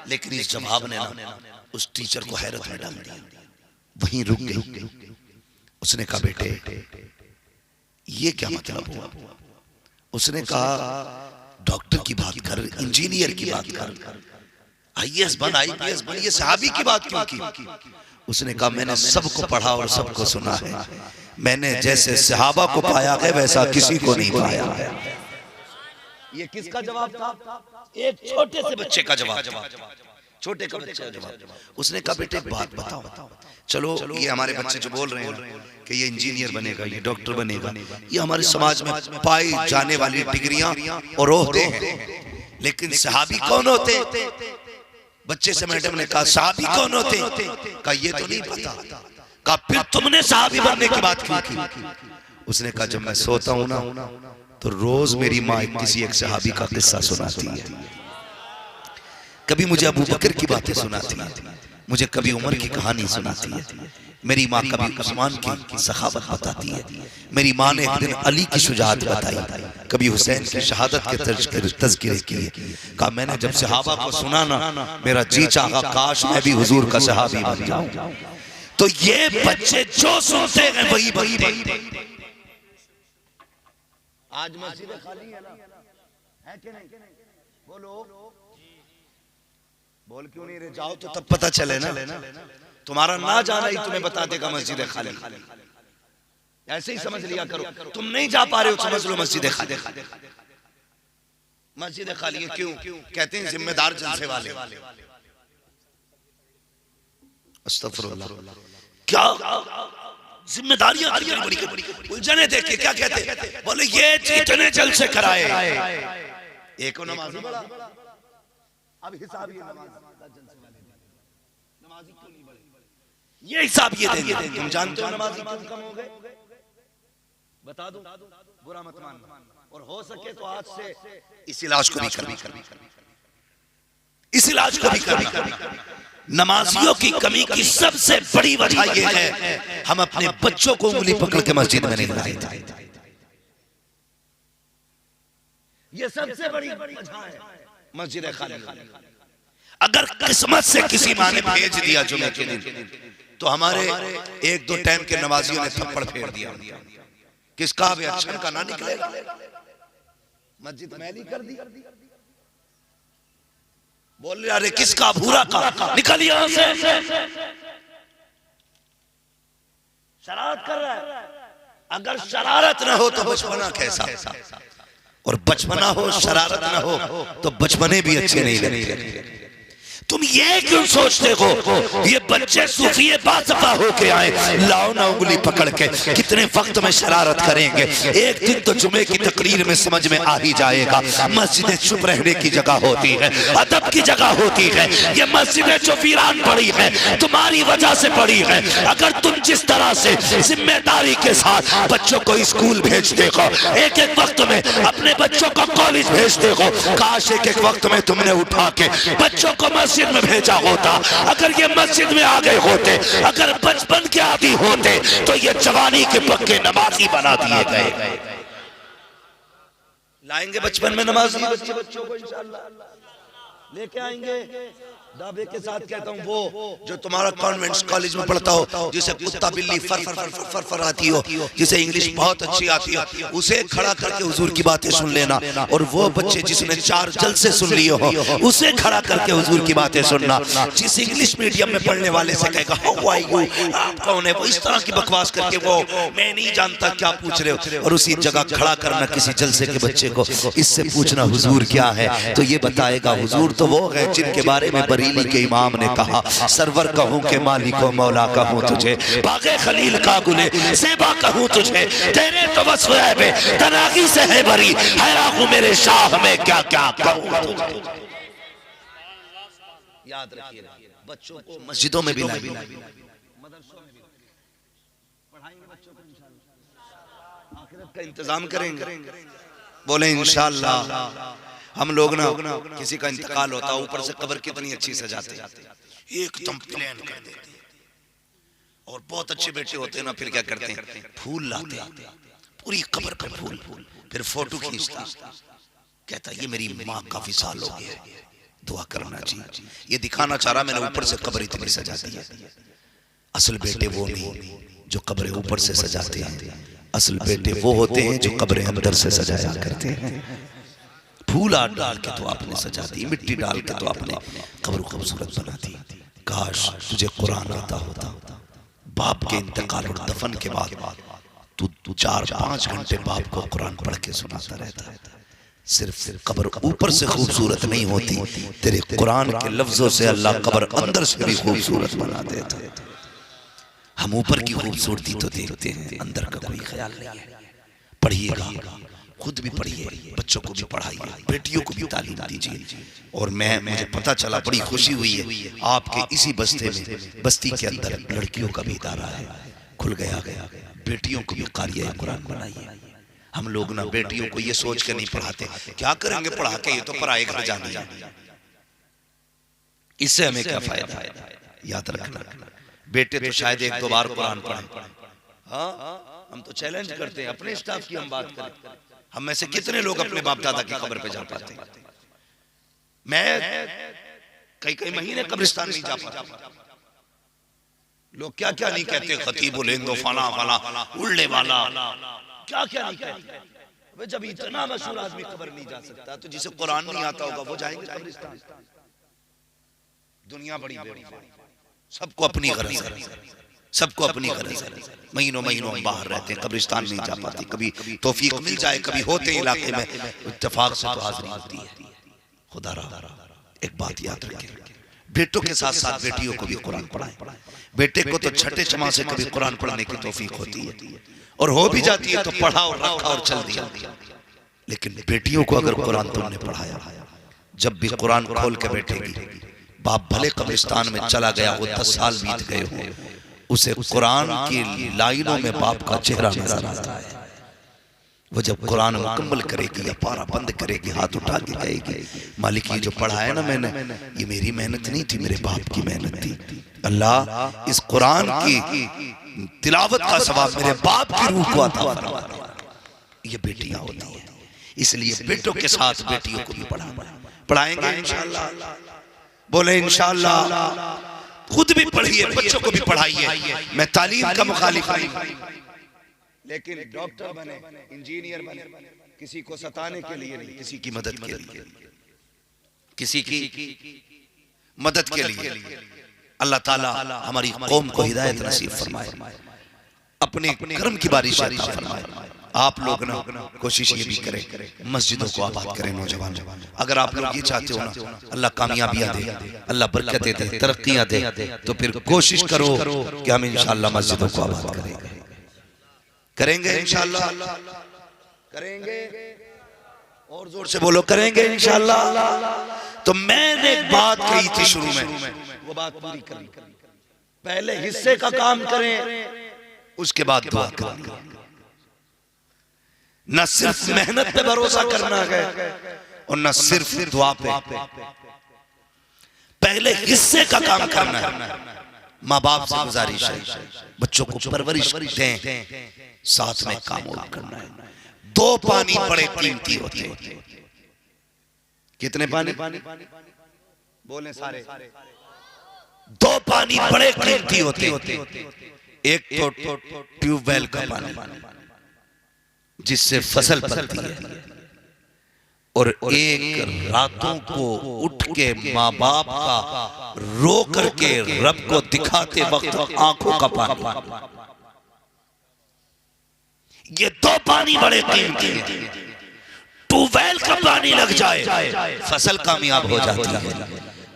लेकिन इस जवाब ने ना उस टीचर को हैरत में डाल दिया, वहीं रुक गई। उसने कहा बेटे ये क्या मतलब हुआ? उसने कहा डॉक्टर की बात कर, इंजीनियर की बात कर, आईएएस बन, आईपीएस बन, ये सहाबी की बात क्यों की? उसने कहा मैंने सबको पढ़ा और सबको सुना है, मैंने जैसे सहाबा को पाया है वैसा किसी को नहीं पाया है। ये किसका जवाब था? एक छोटे से बच्चे का जवाब, छोटे का बच्चे का जवाब। उसने कहा बेटे एक बात बताओ, चलो ये हमारे बच्चे जो बोल रहे हैं कि ये इंजीनियर बनेगा, ये डॉक्टर बनेगा, ये हमारे समाज में पाई जाने वाली डिग्रियां और ओहदे हैं, लेकिन सहाबी कौन होते? बच्चे से मैडम ने कहा सहाबी कौन होते? कहा ये तो नहीं पता। कहा फिर तुमने सहाबी बनने की बात क्यों की? उसने कहा जब मैं सोता हूं ना तो रोज मेरी माँ किसी एक सहाबी का किस्सा सुनाती है। कभी मुझे अबू बकर की बातें सुनाती है, मुझे कभी उमर की कहानी सुनाती है, मेरी माँ कभी उस्मान की सखावत बताती है, मेरी माँ ने एक दिन अली की शुजाअत बताई, कभी हुसैन की शहादत के तज़किरे किए। कहा मैंने जब सहाबा को सुना ना मेरा जी चाहा काश मैं भी हुजूर का सहाबी बन जाऊं। तो ये बच्चे जो सुनते हैं वही बनते। आज मस्जिद खाली है ना, है कि नहीं? बोलो, बोल क्यों नहीं रहे? जाओ तो तब पता चले ना, तुम्हारा ना जाना ही तुम्हें बता देगा मस्जिद खाली। ऐसे ही समझ लिया करो, तुम नहीं जा पा रहे हो समझ लो मस्जिद खाली। मस्जिद खाली है क्यों? कहते हैं जिम्मेदार जलसे वाले। अस्तगफिरुल्लाह, क्या जिम्मेदारियां बड़ी उलझने देख के क्या कहते? बोले ये इतने जलसे कराए, एक नमाजी बड़ा, अब हिसाब ये नमाजी क्यों नहीं बढ़े, ये हिसाब ये देंगे। तुम जानते हो नमाजी क्यों कम हो गए? बता दो, बुरा मत मानना, और हो सके तो आज से इस इलाज को भी करना, इस इलाज को भी करना। नमाजियों की कमी की सबसे बड़ी वजह यह है हम अपने बच्चों को उंगली पकड़ के मस्जिद में नहीं लाते। ये सबसे बड़ी वजह है मस्जिद खाली। अगर किस्मत से किसी माँ ने भेज दिया जुमे के दिन तो हमारे एक दो टाइम के नमाजियों ने थप्पड़ फेर दिया, किसका भी अच्छा का ना निकलेगा, मस्जिद मैली कर दी। बोल रहे अरे किसका भूरा का, निकल यहां से, शरारत कर रहा है। अगर शरारत ना हो तो बचपना कैसा, और बचपना हो शरारत ना हो तो बचपने भी अच्छे नहीं लगते। तुम ये क्यों सोचते हो ये बच्चे सूफिये बासफा होके आए, लाओ ना उंगली पकड़ के, कितने वक्त में शरारत करेंगे। एक दिन तो जुमे की तकरीर में समझ में आ ही जाएगा, मस्जिदें चुप रहने की जगह होती है, अदब की जगह होती है। ये मस्जिदें जो वीरान पड़ी है तुम्हारी वजह से पड़ी है। अगर तुम जिस तरह से जिम्मेदारी के साथ बच्चों को स्कूल भेजते हो, एक एक वक्त में अपने बच्चों को कॉलेज भेजते हो, काश एक एक वक्त में तुमने उठा के बच्चों को मस्जिद में भेजा होता। अगर ये मस्जिद में आ गए होते, अगर बचपन के आदी होते तो ये जवानी के पक्के नमाजी बना दिए गए। लाएंगे बचपन में नमाजी बच्चों को इंशाअल्लाह लेके आएंगे। दावे के साथ कहता हूँ वो जो तुम्हारा कॉन्वेंट कॉलेज में पढ़ता हो, जिसे कुत्ता बिल्ली फर फर फर फर फर आती हो, जिसे इंग्लिश बहुत अच्छी आती हो, उसे खड़ा करके हुजूर की बातें सुन लेना। और वो बच्चे जिसने 4 जलसे सुन लिए हो उसे खड़ा करके हुजूर की बातें सुनना। जिस इंग्लिश मीडियम में पढ़ने वाले से कहेगा हाउ आर यू, आप कौन है, वो इस तरह की बकवास करके वो मैं नहीं जानता क्या पूछ रहे हो, और उसी जगह खड़ा करना किसी जलसे के बच्चे को, इससे पूछना हुजूर क्या है, तो ये बताएगा हुजूर तो वो है जिनके बारे में बरेली के इमाम ने कहा, सरवर कहूं के मालिको मौला कहूं तुझे, बागे खलील का गुले सेबा कहूं तुझे, तेरे तो वस्फ है बे तनागी से है भरी, हैरान हूं मेरे शाह में क्या क्या कहूं तुझे। याद रखिए, बच्चों को मस्जिदों में भी लाइए, मदरसों में भी पढ़ाएंगे बच्चों को, इंशाअल्लाह आखिरत का इंतजाम करेंगे। बोले इंशाअल्लाह। हम लोग ना किसी का इंतकाल होता है, ऊपर से कब्र कितनी अच्छी सजाते हैं, एकदम प्लेन कर देते हैं, और बहुत अच्छे बेटे होते हैं ना, फिर क्या करते हैं, फूल लाते हैं, पूरी कब्र पर फूल, फिर फोटो खींचता, कहता ये मेरी माँ काफी साल हो गए, दुआ करना जी। ये दिखाना चाह रहा मैंने ऊपर से कब्र इतनी सजा दी है। असल बेटे वो नहीं जो कब्रें ऊपर से सजाते हैं, असल बेटे वो होते हैं जो कब्रें अंदर से सजाया करते हैं। फूल डाल के तो आपने सजा दी, मिट्टी डाल के तो आपने कब्र खूबसूरत बना दी। काश तुझे कुरान आता होता, बाप के इंतकाल और दफन के बाद तू 4-5 घंटे बाप को कुरान पढ़ के सुनाता रहता है। सिर्फ कब्र ऊपर से खूबसूरत नहीं होती, तेरे कुरान के लफ्जों से अल्लाह कब्र अंदर से भी खूबसूरत बना देता है। हम ऊपर की खूबसूरती तो देखते हैं, अंदर का कोई ख्याल नहीं है। पढ़िएगा, खुद भी पढ़िए, बच्चों को भी पढ़ाइए, बेटियों को भी तालीम दीजिए। और मुझे पता चला, बड़ी खुशी हुई है, आपके इसी बस्ती के अंदर लड़कियों का भी इदारा है, खुल गया, बेटियों को भी क़ारिया कुरान बनाइए। हम लोग ना बेटियों को ये सोच के नहीं पढ़ाते, क्या करेंगे पढ़ा के, ये तो पराए घर जाने, इससे हमें क्या फायदा है। याद रखना, बेटे तो शायद 1-2 बार कुरान पढ़े। हाँ, हम तो चैलेंज करते हैं, अपने स्टाफ की हम बात करें, हम में से कितने लोग अपने बाप दादा की कब्र पे जा पाते हैं। मैं कई महीने कब्रिस्तान नहीं जा पाता। लोग क्या क्या नहीं कहते, खतीब लेंदो फला फला उड़ने वाला, क्या क्या नहीं कहते। जब इतना मशहूर आदमी कब्र नहीं जा सकता, तो जिसे कुरान नहीं आता होगा वो जाएंगे कब्रिस्तान। दुनिया बड़ी बेवकूफ, सबको अपनी गरज है, सबको अपनी गरज है। महीनों हम बाहर रहते हैं, कब्रिस्तान नहीं जा पाते। कभी तौफीक मिल जाए, कभी होते हैं इलाके में, इत्तेफाक से तो हाजिरी होती है। खुदा रहा एक बात याद रखें, बेटों के साथ साथ बेटियों को भी कुरान पढ़ाएं। बेटे को तो छठे छमा से कभी कुरान पढ़ने की तौफीक होती है, और हो भी जाती है तो पढ़ा और रखा और चल दिया। लेकिन बेटियों को अगर कुरान तुमने पढ़ाया, जब भी कुरान खोल के बैठेगी, बाप भले कब्रिस्तान में चला गया हो, 10 साल बीत गए हो, उसे कुरान की लाइनों में बाप का चेहरा नजर आता है। वो जब कुरान मुकम्मल करेगी या पारा बंद करेगी, हाथ उठा के कहेगी, मालिक ये जो पढ़ा है ना मैंने, ये मेरी मेहनत नहीं थी, मेरे बाप की मेहनत थी। अल्लाह इस कुरान की तिलावत का सवाब मेरे बाप की रूह को अता फरमा। ये बेटियां होती हैं, इसलिए बेटों के साथ बेटियों को भी पढ़ाएंगे इंशाअल्लाह। बोले इंशाअल्लाह। खुद भी पढ़िए, बच्चों को भी पढ़ाइए। मैं तालीम का मुखालिफ नहीं, लेकिन डॉक्टर बने, इंजीनियर बने, किसी को सताने के लिए नहीं, किसी की मदद के लिए, किसी की मदद के लिए। अल्लाह ताला हमारी कौम को हिदायत नसीब फरमाए, अपने कर्म की बारिश अता फरमाए। आप लोग ना कोशिश ये भी करें, मस्जिदों को आबाद करें। नौजवान, अगर आप लोग ये चाहते हो ना अल्लाह कामयाबियां दे, अल्लाह बरकतें दे, तरक्कियां दे, तो फिर कोशिश करो कि हम इंशाअल्लाह मस्जिदों को आबाद करेंगे इंशाअल्लाह, करेंगे। और जोर से बोलो, करेंगे इंशाअल्लाह। तो मैंने एक बात कही थी शुरू में, वो बात पूरी करी। पहले हिस्से का काम करें, उसके बाद दुआ करें। न सिर्फ मेहनत पे भरोसा करना है और न सिर्फ दुआ पे, पहले हिस्से का काम करना है। माँ बाप से गुजारिश है, बच्चों को परवरिश दें, साथ में काम और करना है। 2 पानी बड़े कीमती होते हैं। कितने पानी बोले सारे? 2 पानी बड़े कीमती होते हैं। एक तो ट्यूबवेल का पानी जिससे फसल पलती है, और एक रातों को उठ के माँ बाप का रो करके रब को दिखाते वक्त आंखों का पानी। ये 2 पानी बड़े कीमती हैं। ट्यूबवेल का पानी लग जाए फसल कामयाब हो जाती है,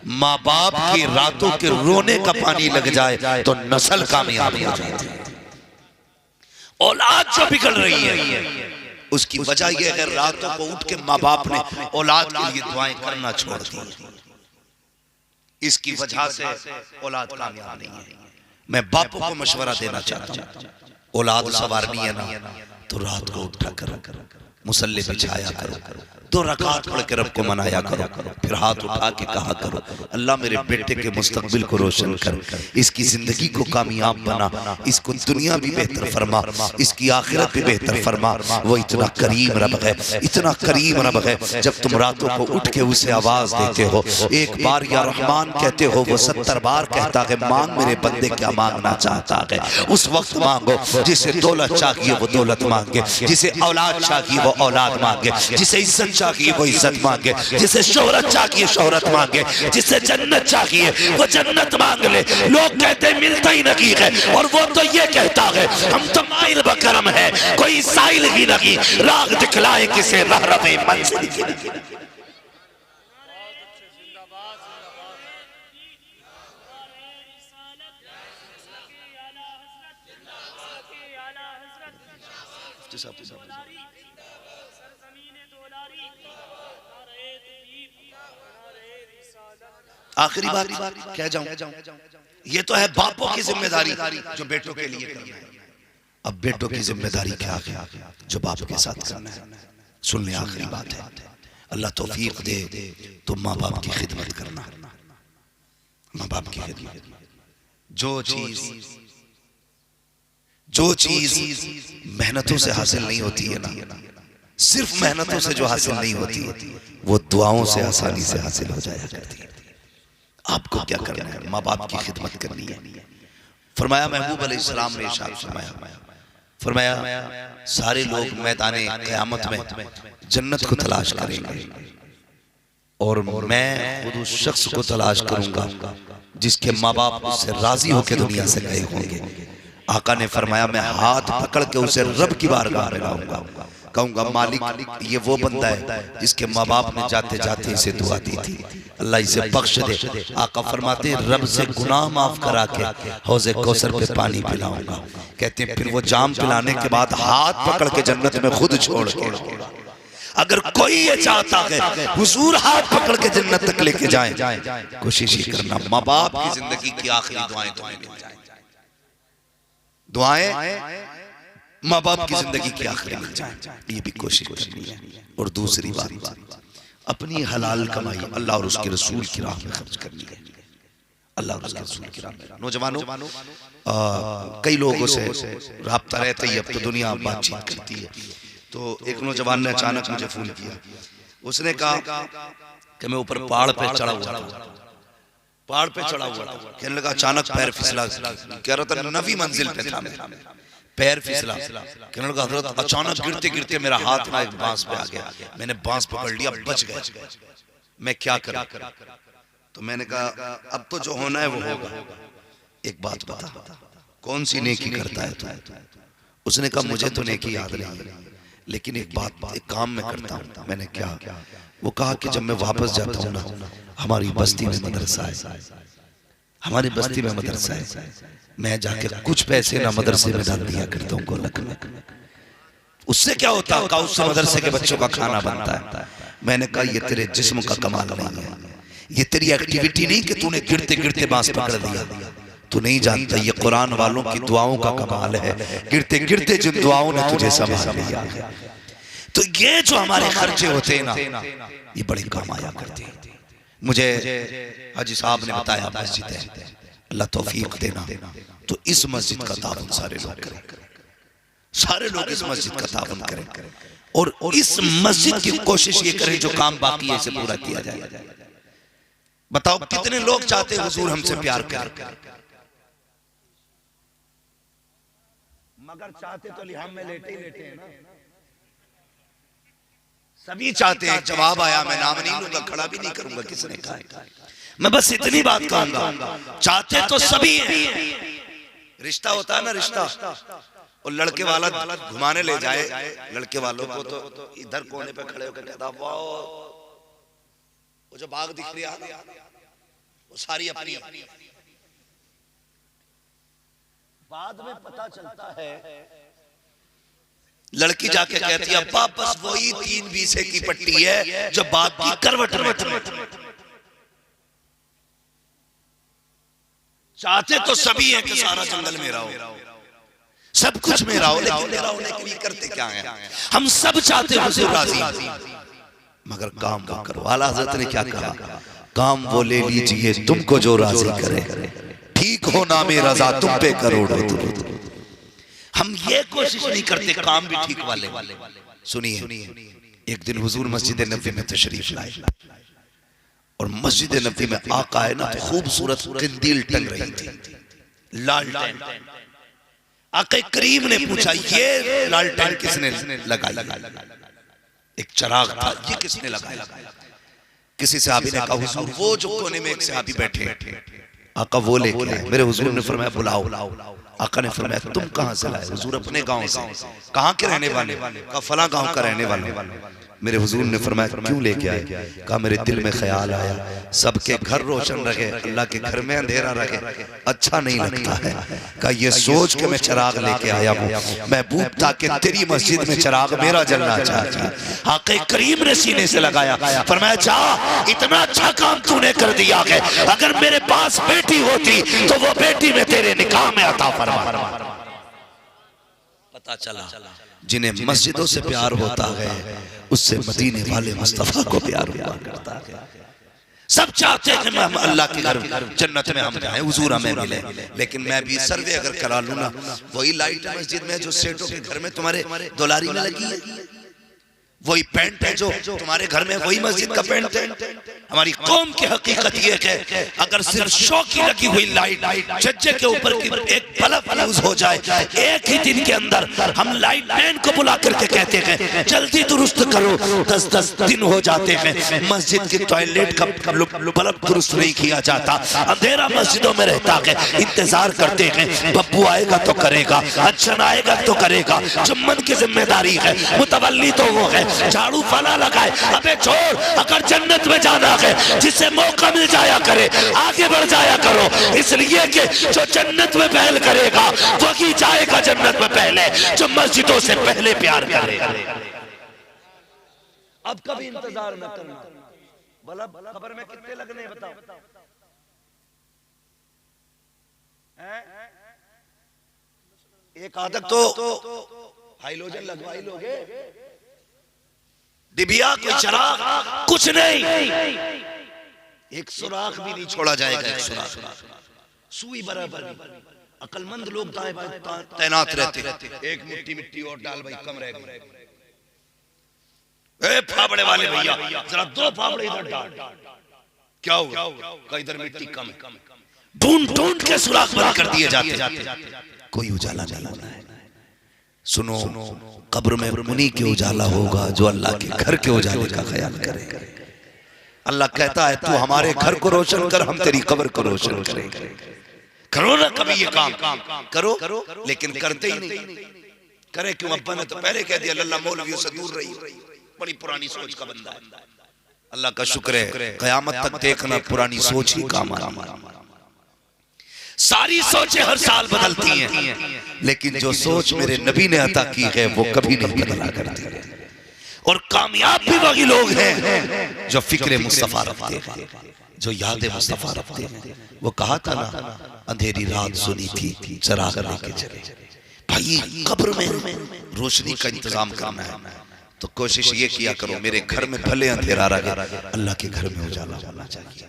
माँ बाप की रातों के रोने का पानी लग जाए तो नस्ल कामयाब हो जाती है। औलाद जो बिगड़ रही है उसकी वजह यह है रातों को उठ के माँ बाप ने औलाद के लिए दुआएं करना छोड़ दी। इसकी वजह से औलाद कामयाब नहीं है। मैं बापों को मशवरा देना चाहता हूँ, औलाद सवारनी है ना तो रात को उठा करो, मुसल्ले बिछाया करो, 2 रकात पढ़ के रब को मनाया करो, फिर हाथ उठा के कहा करो अल्लाह मेरे बेटे के मुस्तकबिल को रोशन कर, इसकी जिंदगी को कामयाब बना, इसको दुनिया भी बेहतर फरमा, इसकी आखिरत भी बेहतर फरमा। वो इतना करीम रब है, इतना करीम रब है। जब तुम रातों को उठ के उसे आवाज देते हो, एक बार या रहमान कहते हो, वो 70 बार कहता है मांग मेरे बंदे क्या मांगना चाहता है, उस वक्त मांगो। जिसे दौलत चाहिए वो दौलत मांगे, जिसे औलाद चाहिए वो औलाद मांगे, जिसे इज्जत चाहिए वो इज्जत मांगे, जिसे शोहरत चाहिए शोहरत मांगे, जिसे जन्नत चाहिए वो जन्नत मांग ले। लोग कहते मिलता ही नहीं है, और वो तो ये कहता है हम तो माइल बकरम है, कोई साइल ही नहीं, राग दिखलाए किसे रहरवे मंजिल की नहीं। आखिरी बात कह जाऊं, ये तो है बापों की जिम्मेदारी जो बेटों के लिए करना है। अब बेटों की जिम्मेदारी क्या है जो बाप के साथ करना है। सुन ले, आखिरी बात है, अल्लाह तौफीक दे तो माँ बाप की खिदमत करना। माँ बाप की खिदमत, जो चीज मेहनतों से हासिल नहीं होती है ना, सिर्फ मेहनतों से जो हासिल नहीं होती वो दुआओं से आसानी से हासिल हो जाया करती है। आपको क्या करना है, माँ बाप की खिदमत करनी है। फरमाया महबूब अलैहिस्सलाम ने इरशाद फरमाया सारे लोग मैदाने क़यामत में जन्नत को तलाश करेंगे और मैं खुद उस शख्स को तलाश करूंगा जिसके माँ बाप उससे राजी होकर दुनिया से गए होंगे। आका ने फरमाया मैं हाथ पकड़ के उसे रब की बारगाह में लाऊंगा, कहूंगा मालिक ये वो बंदा है जिसके माँ बाप ने जाते जाते इसे दुआ दी थी, अल्लाह इसे बख्श दे। आका फरमाते रब से गुनाह माफ करा के हौज़े कौसर पे पानी पिलाऊंगा। कहते हैं फिर वो जाम पिलाने के बाद हाथ पकड़ के जन्नत में खुद छोड़ के, अगर कोई ये चाहता है हुजूर हाथ पकड़ के जन्नत तक लेके जाए, कोशिश ही करना माँ बाप की जिंदगी की आखिरी दुआएं तुम्हें मिल जाए। दुआएं माँ बाप की जिंदगी की आखिरी मिल जाए, ये भी कोशिश करनी है। और दूसरी बात, अपनी हलाल कमाई अल्लाह और उसके रसूल की राह में खर्च करनी है। अल्लाह और उसके रसूल की राह में। नौजवानों, कई लोगों से राब्ता रहता ही, अब तो दुनिया बातचीत करती है। तो एक नौजवान ने अचानक मुझे फोन किया, उसने कहा कि मैं ऊपर पहाड़ पे चढ़ा हुआ था, पहाड़ पे चढ़ा हुआ था, कहने लगा अचानक पैर फिसला, कह रहा था 9वीं मंजिल पे था मैं, पैर फिसला, कहने लगा हजरत अचानक गिरते गिरते मेरा हाथ ना एक बांस पे आ गया, मैंने बांस पकड़ लिया, बच गए, मैं क्या करूं। तो मैंने कहा अब तो जो होना है वो होगा, एक बात बता कौन सी नेकी करता है तू। उसने कहा मुझे तो नेकी याद नहीं है, लेकिन एक बात, एक काम मैं करता हूँ। मैंने क्या? वो कहा कि जब मैं वापस जाता हूँ ना, हमारी बस्ती में मदरसा है, हमारी बस्ती में मदरसा है, मैं जाके कुछ पैसे ना मदरसे में डाल दिया करता हूँ गोलक में। उससे क्या होता है? उससे मदरसे के बच्चों का खाना बनता है। मैंने कहा ये तेरे जिस्म का कमाल नहीं है, ये तेरी एक्टिविटी नहीं कि तूने गिरते गिरते बांस पकड़ दिया, तू नहीं जानता ये कुरान वालों की दुआओं का कमाल है, गिरते गिरते जिन दुआओं ने तुझे संभाल लिया है। तो ये जो हमारे खर्चे होते हैं ना, ये बड़े काम आया करते हैं। मुझे हाजी साहब ने बताया मस्जिद है, अल्लाह तौफीक देना, तो इस मस्जिद का ताबन सारे लोग करें, सारे लोग इस मस्जिद का ताबन करें, और इस मस्जिद की कोशिश ये करें जो काम बाकी है इसे पूरा किया जाए। बताओ कितने लोग चाहते हैं हुजूर हमसे प्यार करें, मगर चाहते तो लिहाम में लेटे ही लेटे हैं ना। सभी चाहते हैं, जवाब आया, मैं नाम नहीं लूंगा, खड़ा भी नहीं करूंगा किसने कहा, मैं बस इतनी बात कहूंगा, चाहते तो सभी हैं। रिश्ता होता है ना, रिश्ता, और लड़के वाला घुमाने ले जाए लड़के वालों को, तो इधर कोने पे खड़े होकर कहता वाह वो जो बाग दिख रहा है, वो सारी अपनी। बाद में पता चलता है लड़की जाके कहती है अब्बा बस वही 3 बीसे की पट्टी है जो बाप की करवट में। चाहते तो सभी हैं कि सारा जंगल मेरा हो, सब कुछ मेरा हो, लेकिन मेरा होने के लिए करते क्या है? हम सब चाहते हैं हुजूर राजी, मगर काम वो करो। आला हज़रत ने क्या कहा? काम वो ले लीजिए तुमको जो राजी करे, ठीक हो नामे रजा तुम पे करोड़ों दुरूद। हम ये कोशिश नहीं करते काम भी ठीक वाले। सुनिए, एक दिन हुजूर मस्जिद नबवी में तशरीफ लाए और मस्जिद नबवी में आका है ना तो खूबसूरत कंदील टंग रही थी, लालटेन। आका करीम ने पूछा ये लालटेन किसने लगाया? एक चिराग था, ये किसने लगाया? किसी सहाबी ने कहा हुजूर वो जो कोने में एक सहाबी बैठे। आका वो लेके आए। मेरे हुजूर ने फरमाया बुलाओ। आका ने फरमाया तुम कहां से लाए? हुजूर अपने गांव से। कहां के रहने वाले? कहा फला गांव का रहने वाले। मेरे हुजूर ने फरमाया क्यों लेके आए? कहा मेरे दिल में ख्याल आया सबके घर रोशन रहे, अल्लाह के घर में अंधेरा रहे, अच्छा नहीं लगता है। कहा ये सोच के मैं चिराग लेके आया हूँ महबूब, ताकि तेरी मस्जिद में चिराग मेरा जलना चाहिए। आका करीम ने सीने से लगाया, फरमाया जा इतना अच्छा काम तूने कर दिया है, अगर मेरे पास बेटी होती तो वो बेटी में तेरे निकाह में अता फरमा। पता चला जिन्हें मस्जिदों से प्यार होता है उससे मदीने वाले मुस्तफा को प्यार हुआ करता है। सब चाहते हैं हम अल्लाह के घर जन्नत में हम जाएं, हुजूर हमें मिले। लेकिन मैं भी सर्वे अगर करा लूं ना, वही लाइट मस्जिद में जो सेठों के घर में तुम्हारे दुलारी में लगी है, वही पेंट है जो तुम्हारे घर में, वही मस्जिद का पेंट है। हमारी कौम की हकीकत ये है अगर सिर्फ शो की लगी हुई लाइट छज्जे के ऊपर की एक बल्ब यूज हो जाए, एक ही दिन के अंदर हम लाइट मैन को बुला करके कहते हैं जल्दी दुरुस्त करो, 10-10 दिन हो जाते हैं। मस्जिद की टॉयलेट का बल्ब दुरुस्त नहीं किया जाता, अंधेरा मस्जिदों में रहता है। इंतजार करते हैं बब्बू आएगा तो करेगा, अच्छा आएगा तो करेगा, चुम्बन की जिम्मेदारी है, मुतवल्ली तो वो है, झाड़ू फला लगाए। अबे छोड़, अगर जन्नत में जाना है जिसे मौका मिल जाया करे आगे बढ़ जाया करो, इसलिए कि जो जन्नत में पहल करेगा वही जाएगा जन्नत में पहले, जो मस्जिदों से पहले प्यार करेगा। अब कभी इंतजार न करना। बल्ब खबर में कितने लगने बताओ? एक आदत तो हाइलोजन लगवाई लोगे, डिबिया कोई चिराग कुछ नहीं, एक सुराख भी नहीं छोड़ा जाएगा। एक सुराख सुई बराबर। अकलमंद लोग दाएं बाएं तैनात रहते, एक मुट्ठी मिट्टी और डाल भाई कम रह गए। ए फावड़े वाले भैया जरा 2 फावड़े इधर डाल, क्या हुआ? कहीं इधर मिट्टी कम। ढूंढ ढूंढ के सुराख बंद कर दिए जाते, कोई उजाला नहीं होना है। सुनो, कब्र में उन्हीं के उजाला होगा जो अल्लाह के घर के उजाले का ख्याल करे। अल्लाह कहता है तू हमारे घर को रोशन कर, हम तेरी कब्र को रोशन करेंगे। करो ना कभी ये काम, करो, लेकिन करते ही नहीं। करे क्यों? अब्बा ने तो पहले कह दिया अल्लाह मौलवियों से दूर रही, बड़ी पुरानी सोच का बंदा है। अल्लाह का शुक्र है कयामत तक देखना पुरानी सोच ही काम आएगी। सारी सोचें हर साल बदलती हैं, लेकिन जो सोच मेरे नबी ने अता की है वो कभी नहीं बदला करती है। और कामयाब भी वही लोग हैं जो फिक्र मुस्तफा रखते हैं, जो याद मुस्तफा रखते हैं। वो कहा था ना अंधेरी रात सुनी थी चिराग लेके चले। भाई कब्र में रोशनी का इंतजाम करना है तो कोशिश ये किया करो मेरे घर में भले अंधेरा रहे, अल्लाह के घर में उजाला होना चाहिए।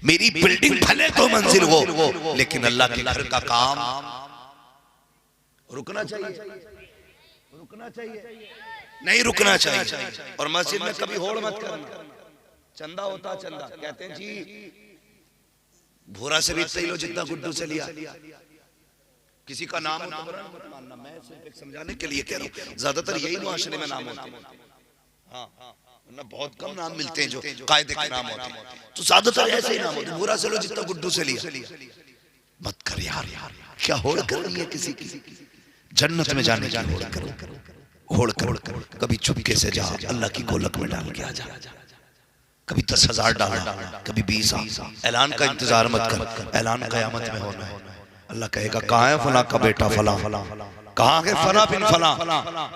मेरी बिल्डिंग भले 2 मंजिल हो, लेकिन अल्लाह के घर का काम रुकना चाहिए, नहीं रुकना चाहिए। और मस्जिद में कभी होड़ मत करना। चंदा होता चंदा, कहते हैं जी भोरा से भी सही लो जितना गुड्डू से लिया। किसी का नाम मत मानना, मैं सिर्फ एक समझाने के लिए कह रहा हूँ। ज्यादातर यही मुआशरे में नाम होते हैं, ना बहुत कम नाम मिलते हैं जो कायदे के नाम होते हैं। तो ज्यादातर ऐसे ही नाम होते हैं, भोरा से लो जितना गुड्डू से लिया। मत कर यार, क्या होड़ करनी है किसी की? जन्नत में जाने की होड़ करो, होड़ करो। कभी चुपके से जाओ, अल्लाह की गोलक में डाल के आ जा। कभी 10,000 डालना, कभी 20। ऐलान का इंतजार मत कर, ऐलान कयामत में होना है। अल्लाह कहेगा कहाँ है फला का बेटा फला, कहाँ है फला बिन फला।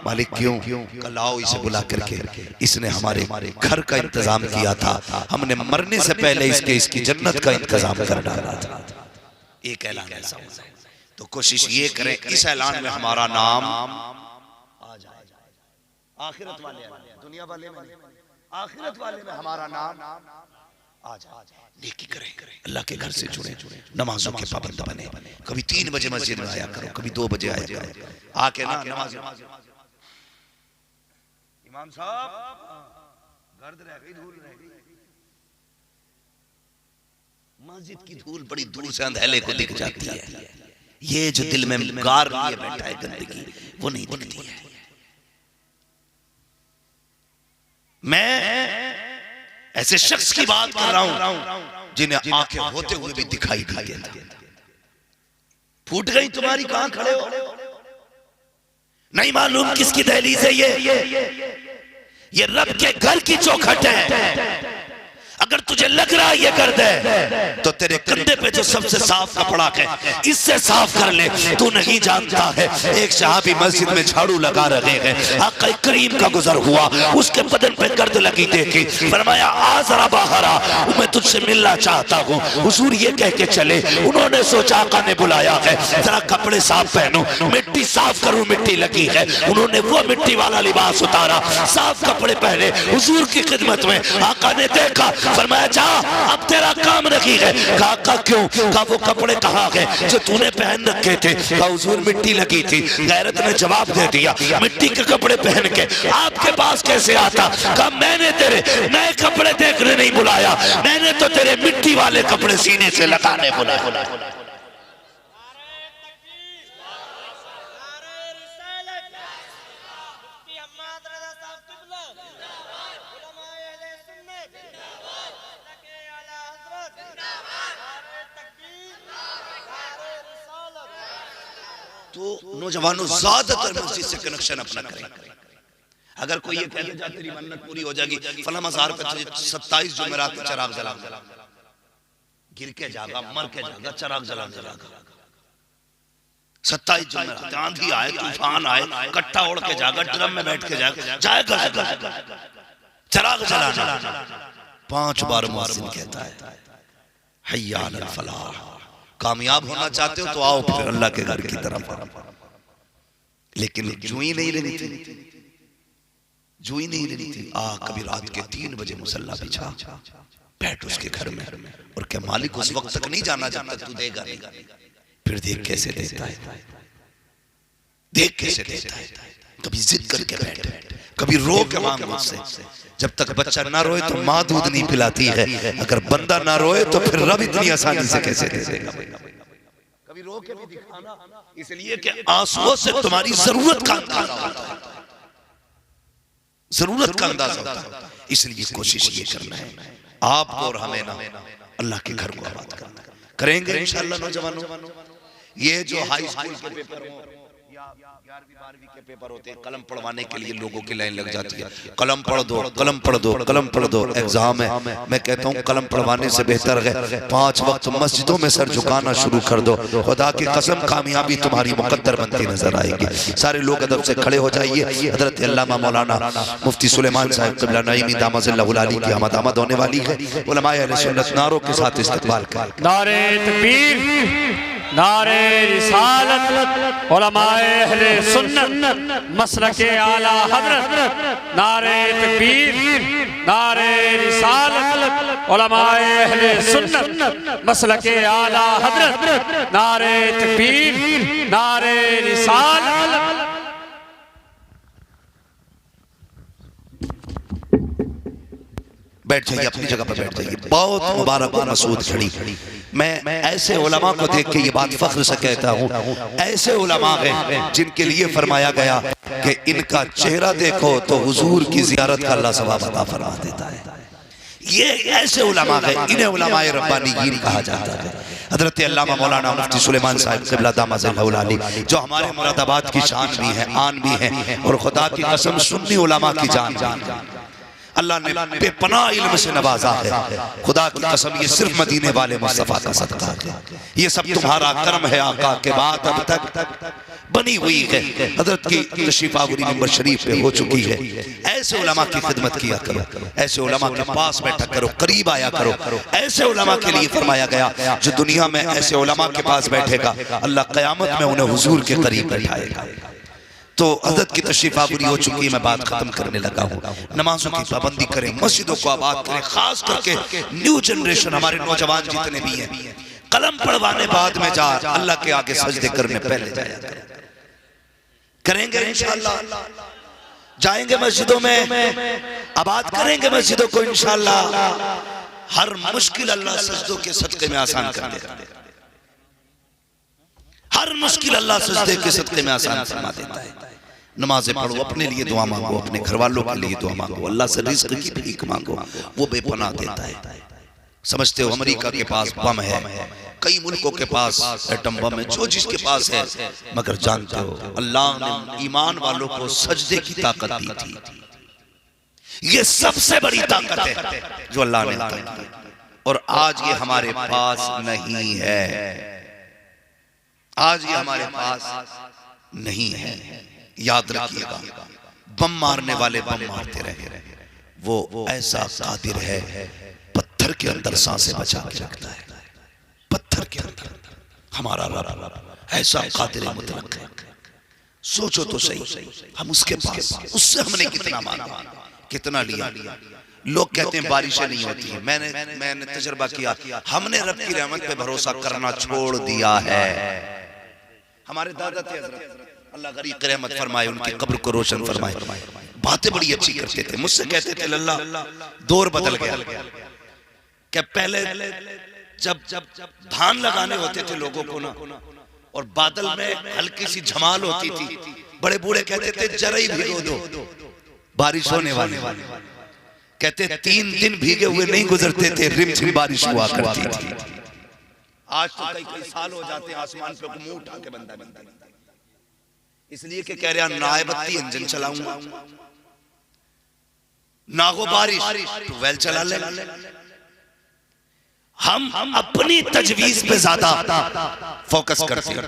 मालिक क्यों? कल आओ इसे बुला करके, इसने हमारे घर का इंतजाम किया था, हमने मरने से पहले इसकी जन्नत का इंतजाम कर डाला था। एक ऐलान ऐसा होता है, तो कोशिश ये करें इस ऐलान में हमारा नाम आ जाए। आखिरत वाले, दुनिया वाले में, आखिरत वाले में हमारा नाम आ जाए। नेकी करें, अल्लाह के घर से जुड़े, नमाजों के पाबंद बने। कभी 3 बजे मस्जिद में आया करो, कभी 2 बजे आया करो, आके ना नमाज। इमाम साहब गर्द रह गई, धूल रह गई। मस्जिद की धूल बड़ी दूर से अंधेले को दिख जाती है, ये जो दिल में गार लिए बैठा है गंदगी, वो नहीं दिखती है। मैं ऐसे शख्स की बात कर रहा हूं जिन्हें आंखें होते हुए भी दिखाई नहीं देता। फूट गई तुम्हारी, कहां खड़े हो? नहीं मालूम किसकी दहलीज है ये रब के घर की चौखट है। अगर तुझे लग रहा है ये गर्द है, तो तेरे कंधे पे जो सबसे साफ कपड़ा है इससे साफ कर ले। तू नहीं जानता है, एक सहाबी मस्जिद में झाड़ू लगा रहे हैं, आका करीम का गुजर हुआ, उसके बदन पे गर्द लगी देखी, फरमाया आ जरा बाहर आ, मैं तुझसे मिलना चाहता हूँ। हुजूर ये कह के चले, उन्होंने सोचा आका ने बुलाया है, जरा कपड़े साफ पहनो, मिट्टी साफ करूं, मिट्टी लगी है। उन्होंने वो मिट्टी वाला लिबास उतारा, साफ कपड़े पहने, हुजूर की खिदमत में। आका ने देखा, फरमाया जा अब तेरा काम नहीं है। कहा क्यों? कहा वो कपड़े कहाँ गए जो तूने पहन रखे थे? कहा हुजूर मिट्टी लगी थी। गैरत ने जवाब दे दिया, मिट्टी के कपड़े पहन के आपके पास कैसे आता? कहा मैंने तेरे नए कपड़े देखने नहीं बुलाया, मैंने तो तेरे मिट्टी वाले कपड़े सीने से लगाने बुलाया। तो नौजवानों ज्यादातर मस्जिद से कनेक्शन अपना करें। अगर कोई ये कहते जा तेरी मन्नत पूरी हो जाएगी, फला मज़ार पे तुझे 27 जुमेरात में चिराग जला, गिर के जागा, मर के जागा, चिराग जला जाएगा। 27 जुमेरात, आंधी आए, तूफान आए, कट्टा ओढ़ के जागा, ड्रम में बैठ के जाएगा, चिराग जलाना। 5 बार मुअज्जिन कहता है हय्या अलल फलाह। कामयाब होना चाहते हो तो आओ फिर अल्लाह के घर की तरफ। लेकिन जुई नहीं लेनी थी, जुई नहीं लेनी थी। कभी रात के 3 बजे मुसल्ला बिछा, बैठ उसके घर में, और क्या मालिक उस वक्त तक नहीं जाना चाहता तू देगा नहीं। फिर देख कैसे देता है, देख कैसे देता है। कभी जिद करके बैठ, कभी रो के मांग मुझसे। जब तक बच्चा ना रोए तो माँ दूध नहीं पिलाती है, अगर बंदा ना रोए तो फिर रब इतनी आसानी से कैसे दे देगा? कभी रो के भी दिखाना, इसलिए कि आंसुओं से तुम्हारी जरूरत का अंदाजा होता है, जरूरत का अंदाजा होता है। इसलिए कोशिश ये करना है आपको और हमें ना अल्लाह के घर को आबाद करना करेंगे इंशाअल्लाह। नौजवानों, ये जो हाई स्कूल के पेपर हो या 11वीं 12वीं के पेपर होते हैं, कलम पढ़वाने के लिए लोगों की लाइन लग जाती है। कलम पढ़ दो, कलम पढ़ दो, कलम पढ़ दो, एग्जाम है। मैं कहता हूँ कलम पढ़वाने से बेहतर है 5 वक्त मस्जिदों में सर झुकाना शुरू कर दो। खुदा की कसम कामयाबी तुम्हारी मुकद्दर बनती नजर आएगी। सारे लोग अदब से खड़े हो जाइए। हजरत अल्लामा मौलाना मुफ्ती सुलेमान साहब क़िबला नईमी दामतुल्लाहुल आली की आमद होने वाली है। उलमाए अहले सुन्नत नारों के साथ इस्तकबाल करें। नारे तकबीर, नारे रिसालत, उलमाए अहले सुन्नत, मसलके आला हज़रत। नारे तकबीर, नारे रिसालत, उलमाए अहले सुन्नत, मसलके आला हज़रत। नारे तकबीर, नारे रिसालत। बैठ जाइए, अपनी जगह पर बैठ जाइए। बहुत मुबारक मसूद खड़ी। मैं ऐसे उलमा को देख के ये बात फख्र से कहता हूँ, ऐसे उलमा हैं जिनके लिए फरमाया गया कि इनका चेहरा देखो तो हुजूर की ज़ियारत का अल्लाह सवाब अता फरमा देता है। ये ऐसे उलमा हैं, इन्हें उलमाए रब्बानीयीन कहा जाता है। हजरत अल्लामा मौलाना मुफ्ती सुलेमान साहब क़िबला दामतुल्लाहुल आली जो हमारे मुरादाबाद की शान भी है, आन भी है, और खुदा की कसम सुन्नी उलमा की जान भी है। अल्लाह ने बेपनाह इल्म से नवाजा है। खुदा की कसम ये सिर्फ मदीने वाले मुस्तफा का सदका है। ये सब तुम्हारा कर्म है आका के बाद अब तक बनी हुई है। हजरत की तशरीफ आवरी मिंबर शरीफ पे हो चुकी है। ऐसे उलमा की खिदमत किया करो, ऐसे उलमा के पास बैठा करो, करीब आया करो। ऐसे उलमा के लिए फरमाया गया जो दुनिया में ऐसे उलमा के पास बैठेगा अल्लाह क़यामत में उन्हें हुजूर के करीब बैठाएगा। तो हजरत की तशरीफ आवरी हो चुकी है, मैं बात खत्म करने लगा हूँ। नमाजों की पाबंदी करें, मस्जिदों को आबाद करें, खास करके न्यू जनरेशन हमारे नौजवान जितने भी हैं, कलम पढ़वाने बाद में जा, अल्लाह के आगे सजदे करने पहले जाया करेंगे इंशाअल्लाह। जाएंगे मस्जिदों में, आबाद करेंगे मस्जिदों को इंशाअल्लाह। हर मुश्किल अल्लाह सजदों के सदके में आसान कर देगा। हर मुश्किल अल्लाह सजदे के सदके में आसान फरमा देता है। नमाजें पढ़ो, अपने लिए दुआ मांगो, अपने घर वालों के लिए दुआ मांगो, अल्लाह से रिज़्क़ की भीख मांगो, वो बेपनाह देता है। समझते हो अमेरिका के पास बम है, कई मुल्कों के पास एटम बम है, जो जिसके पास है, मगर जानते हो अल्लाह ने ईमान वालों को सजदे की ताकत दी थी। ये सबसे बड़ी ताकत है जो अल्लाह ने दी, और आज ये हमारे पास नहीं है। आज ये हमारे पास नहीं है। याद रखिएगा, बम मारने वाले बम मारते रहे, वो ऐसा कादिर है, पत्थर के अंदर सांसें बचा के रखता है। पत्थर के अंदर हमारा रब ऐसा कादिर मुतलक है। सोचो तो सही, हम उसके पास, उससे हमने कितना मांगा, कितना लिया। लोग कहते हैं बारिशें नहीं होती है। मैंने तजर्बा किया, हमने रब की रहमत पे भरोसा करना छोड़ दिया है। हमारे दादा थे हज़रत, अल्लाह गरीब रहमत फरमाए, उनकी कब्र को रोशन फरमाए, बातें बड़ी अच्छी करते थे। मुझसे कहते थे लल्ला दौर बदल गया, क्या पहले जब धान लगाने होते थे लोगों को ना, और बादल में हल्की सी झमाल होती थी, बड़े बूढ़े कहते थे जरा ही भिगो दो, बारिश होने वाली। कहते 3 दिन भीगे हुए नहीं गुजरते थे, रिमझिम बारिश हुआ करती थी। आज तो कई साल हो जाते हैं आसमान पे मुंह उठा के बंदा इसलिए कि कह रहा नायबत्ती इंजन चलाऊंगा, ना हो बारिश तो वेल चला ले। हम अपनी तजवीज पे ज्यादा फोकस करते हैं,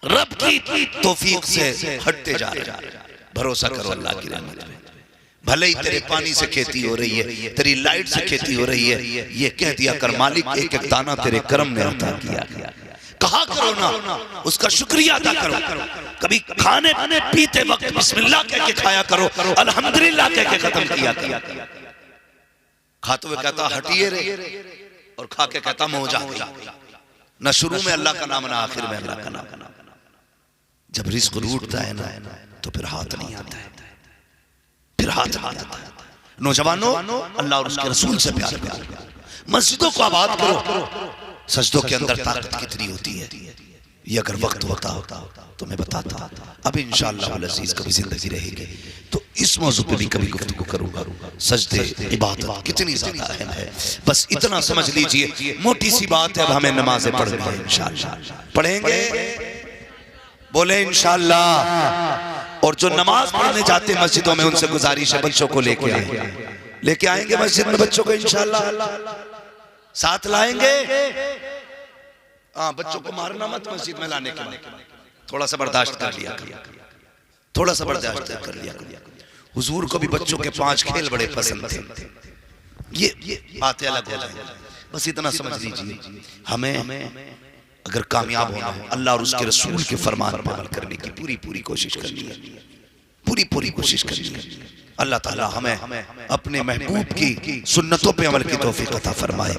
रब की तौफीक से हटते जा रहे हैं। भरोसा करो अल्लाह की रहमत में। भले ही तेरे पानी से खेती हो रही है, तेरी लाइट से खेती हो रही है, ये कह दिया कर मालिक एक एक दाना तेरे करम ने अता किया। कहा करो ना, उसका शुक्रिया अदा करो। कभी खाने पीते वक्त बिस्मिल्लाह कह के खाया करो, अल्हम्दुलिल्लाह कह के खत्म किया करो। खाते हुए कहता हटिए रे, और खा के कहता मौजा। न शुरू में अल्लाह का नाम, ना आखिर में अल्लाह का नाम। जब रिज़्क़ रूठता है ना, तो फिर हाथ नहीं आता है, फिर हाथ आता है। नौजवानों, अल्लाह और उसके रसूल से प्यार करो, मस्जिदों को आबाद करो। सजदों के अंदर ताकत कितनी होती है, ये अगर वक्त होता तो मैं बताता। अब इंशाअल्लाह अज़ीज कभी जिंदगी रहेगी तो इस मौजू पे भी कभी गुफ्तगू करूंगा। सजदे इबादत कितनी ज्यादा अहम है, बस इतना समझ लीजिए। मोटी सी बात है, अब हमें नमाजें पढ़नी है, इंशाअल्लाह पढ़ेंगे, बोले इंशाअल्लाह। और जो नमाज पढ़ने जाते हैं मस्जिदों में, उनसे गुजारिश है बच्चों को लेके आएंगे मस्जिद में, बच्चों को इंशाअल्लाह साथ लाएंगे। हाँ, बच्चों को मारना मत मस्जिद में लाने के लिए, थोड़ा सा बर्दाश्त कर लिया, थोड़ा सा बर्दाश्त कर लिया। हुजूर को भी बच्चों के 5 खेल बड़े पसंद थे। ये बातें अलग हो जाए, बस इतना समझ लीजिए। हमें अगर कामयाब होना है, अल्लाह और उसके रसूल के फरमान पर अमल करने की पूरी कोशिश करनी है, पूरी कोशिश करनी है। अल्लाह ताला हमें अपने महबूब की सुन्नतों पे अमल की तौफीक अता फरमाए,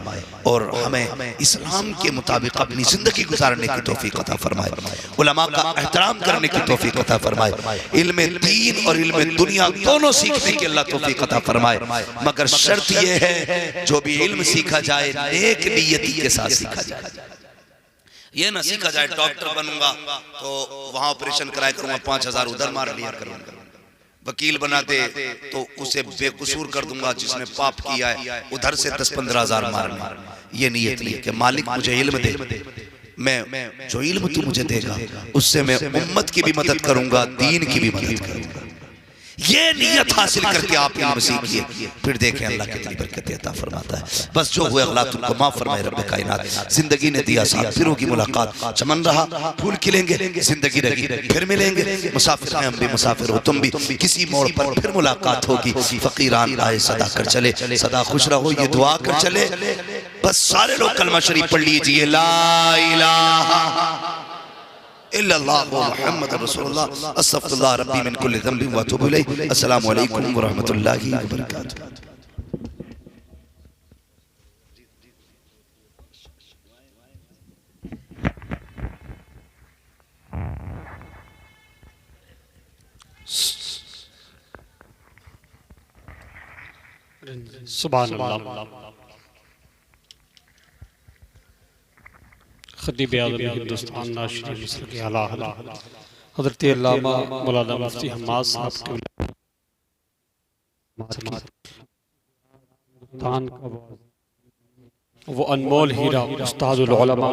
और हमें इस्लाम के मुताबिक अपनी जिंदगी गुजारने की तौफीक अता फरमाए, उलमा का एहतराम करने की तौफीक अता फरमाए, इल्म दीन और इल्म दुनिया दोनों सीखने की अल्लाह तौफीक अता फरमाए। मगर शर्त यह है, जो भी इल्म सीखा जाए नेक नियति के साथ सीखा जाए। ये ना सीखा जाए डॉक्टर बनूंगा तो वहां ऑपरेशन कराया करूंगा, 5000 उधर मार लिया करूंगा। वकील बना दे तो उसे बेकसूर कर दूंगा, जिसने पाप किया है उधर से 10-15 हजार मारना। ये नीयत नहीं कि मालिक मुझे इल्म दे, मैं जो इल्म तू मुझे देगा उससे मैं उम्मत की भी मदद करूंगा, दीन की भी मदद करूंगा। ये नियत हासिल करके आपने नसीब किए, फिर देखें अल्लाह कितनी बरकत अता फरमाता है। बस जो हुए अगलात उनको माफ फरमाए रब्बे कायनात। जिंदगी ने दिया साथ, फिर होगी मुलाकात, चमन रहा फूल खिलेंगे, जिंदगी रही फिर मिलेंगे। मुसाफिर हैं हम भी, मुसाफिर हो तुम भी, किसी मोड़ पर फिर मुलाकात होगी। फकीरान आए सदा कर चले, सदा खुश रहो ये दुआ कर चले। बस सारे लोग कलमा शरीफ पढ़ लीजिए, ला इलाहा इल्लल्लाह मुहम्मद रसूलुल्लाह अस्तगफिरुल्लाह रब्बी मिन कुल्लि ज़ंबिन व अतूबु इलैहि। अस्सलामु अलैकुम व रहमतुल्लाहि व बरकातुहू। सुभान अल्लाह। खतीब आज़म हिंदुस्तान नाशिर मसलक आला हज़रत अल्लामा मौलाना मुफ्ती हम्माद साहब के वो अनमोल हीरा उस्तादुल उलमा